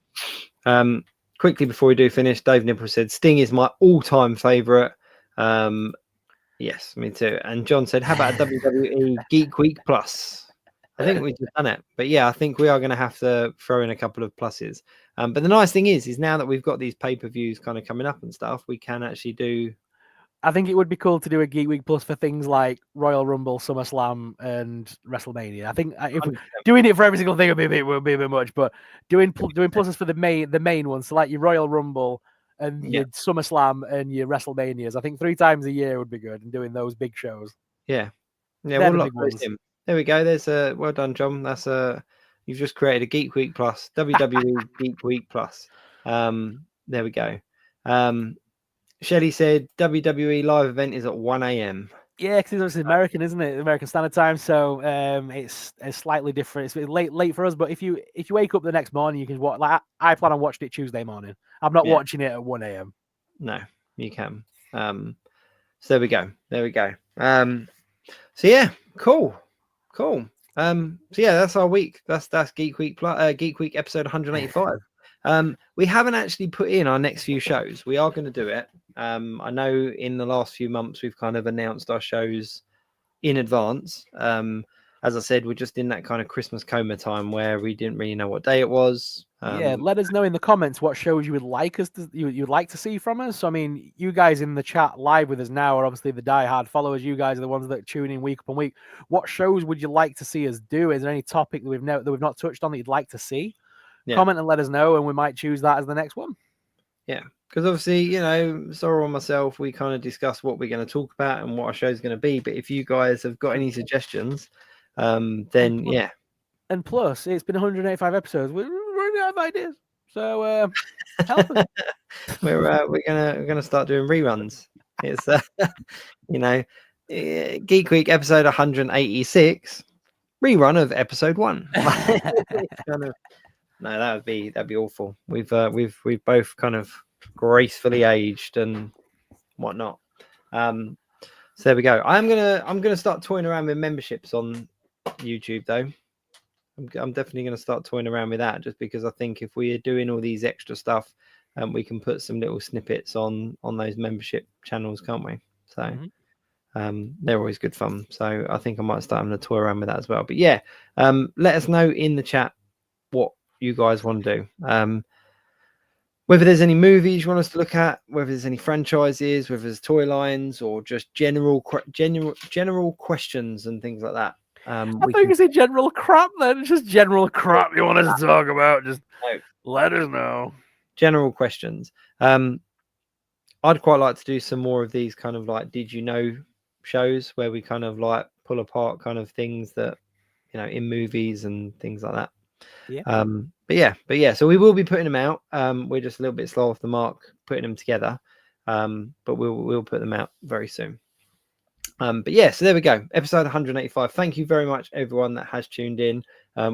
Quickly before we do finish, Dave Nipple said Sting is my all-time favorite. Yes, me too. And John said, how about a WWE Geek Week Plus? I think we've just done it, but yeah, I think we are going to have to throw in a couple of pluses. But the nice thing is now that we've got these pay-per-views kind of coming up and stuff, we can actually do. I think it would be cool to do a Geek Week Plus for things like Royal Rumble, SummerSlam, and WrestleMania. I think if doing it for every single thing would be a bit much, but doing pluses for the main ones, so like your Royal Rumble and your SummerSlam and your WrestleManias. I think 3 times a year would be good, and doing those big shows. Yeah, They're we'll the big ones. There we go. There's a well done, John. That's you've just created a Geek Week Plus, WWE Geek Week Plus. There we go. Shelley said WWE live event is at 1 a.m. Yeah, because it's American, isn't it? American Standard Time, so it's slightly different. It's late for us, but if you wake up the next morning, you can watch. Like I plan on watching it Tuesday morning. I'm not watching it at 1 a.m. No, you can. So there we go. So yeah, cool. So yeah, that's our week. That's Geek Week Geek Week episode 185. We haven't actually put in our next few shows. We are going to do it. I know in the last few months we've kind of announced our shows in advance. As I said, we're just in that kind of Christmas coma time where we didn't really know what day it was. Yeah, let us know in the comments what shows you would like you'd like to see from us. So, I mean, you guys in the chat live with us now are obviously the diehard followers. You guys are the ones that tune in week upon week. What shows would you like to see us do? Is there any topic that we've not touched on that you'd like to see? Yeah. Comment and let us know, and we might choose that as the next one. Yeah, because obviously, you know, Sorrell and myself, we kind of discuss what we're going to talk about and what our show's going to be. But if you guys have got any suggestions, then yeah. And plus, it's been 185 episodes. We're running out of ideas, so help us. we're gonna start doing reruns. It's you know, Geek Week episode 186, rerun of episode 1. No, that'd be awful. We've both kind of gracefully aged and whatnot. So there we go. I'm gonna start toying around with memberships on YouTube though. I'm definitely going to start toying around with that, just because I think if we're doing all these extra stuff, we can put some little snippets on those membership channels, can't we? So they're always good fun. So I think I might start having a toy around with that as well. But yeah, let us know in the chat what you guys want to do. Whether there's any movies you want us to look at, whether there's any franchises, whether there's toy lines, or just general questions and things like that. I thought you could say general crap then. It's just general crap you want us to talk about. Just let us know. General questions. I'd quite like to do some more of these kind of like did you know shows where we kind of like pull apart kind of things that, you know, in movies and things like that. Yeah. But yeah, so we will be putting them out. We're just a little bit slow off the mark putting them together. But we'll put them out very soon. But yeah, so there we go. Episode 185. Thank you very much, everyone that has tuned in.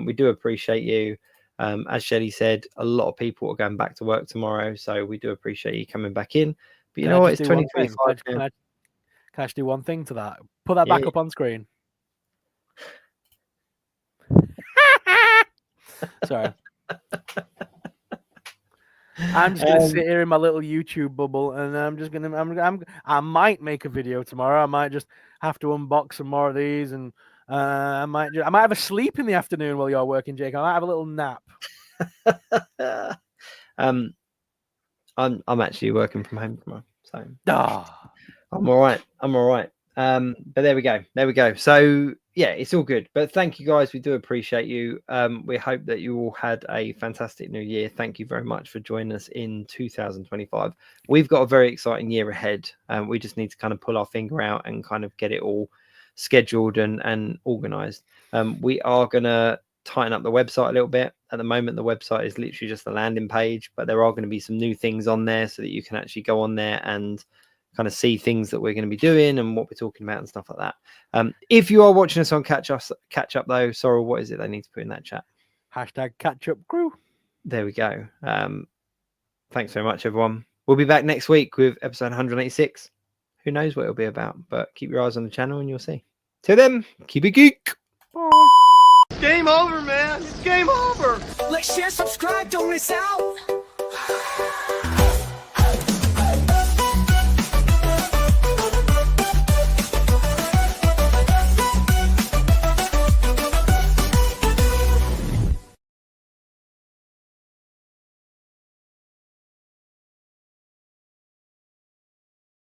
We do appreciate you. As Shelley said, a lot of people are going back to work tomorrow, so we do appreciate you coming back in. But you know what? It's 2025. Can I just do one thing to that? Put that back up on screen. Sorry. I'm just gonna sit here in my little YouTube bubble, and I might make a video tomorrow. I might just have to unbox some more of these, and I might have a sleep in the afternoon while you're working, Jake. I might have a little nap. I'm actually working from home tomorrow, so I'm all right. But there we go. So yeah, it's all good. But thank you guys. We do appreciate you. We hope that you all had a fantastic new year. Thank you very much for joining us in 2025. We've got a very exciting year ahead. We just need to kind of pull our finger out and kind of get it all scheduled and organized. We are going to tighten up the website a little bit. At the moment, the website is literally just a landing page, but there are going to be some new things on there so that you can actually go on there and kind of see things that we're going to be doing and what we're talking about and stuff like that. If you are watching us on catch up though, Sorrell, what is it they need to put in that chat? #CatchUpCrew. There we go. Thanks very much, everyone. We'll be back next week with episode 186. Who knows what it'll be about, but keep your eyes on the channel and you'll see. Till then, keep it geek. Bye. Game over, man. It's game over. Like, share, subscribe, don't miss out.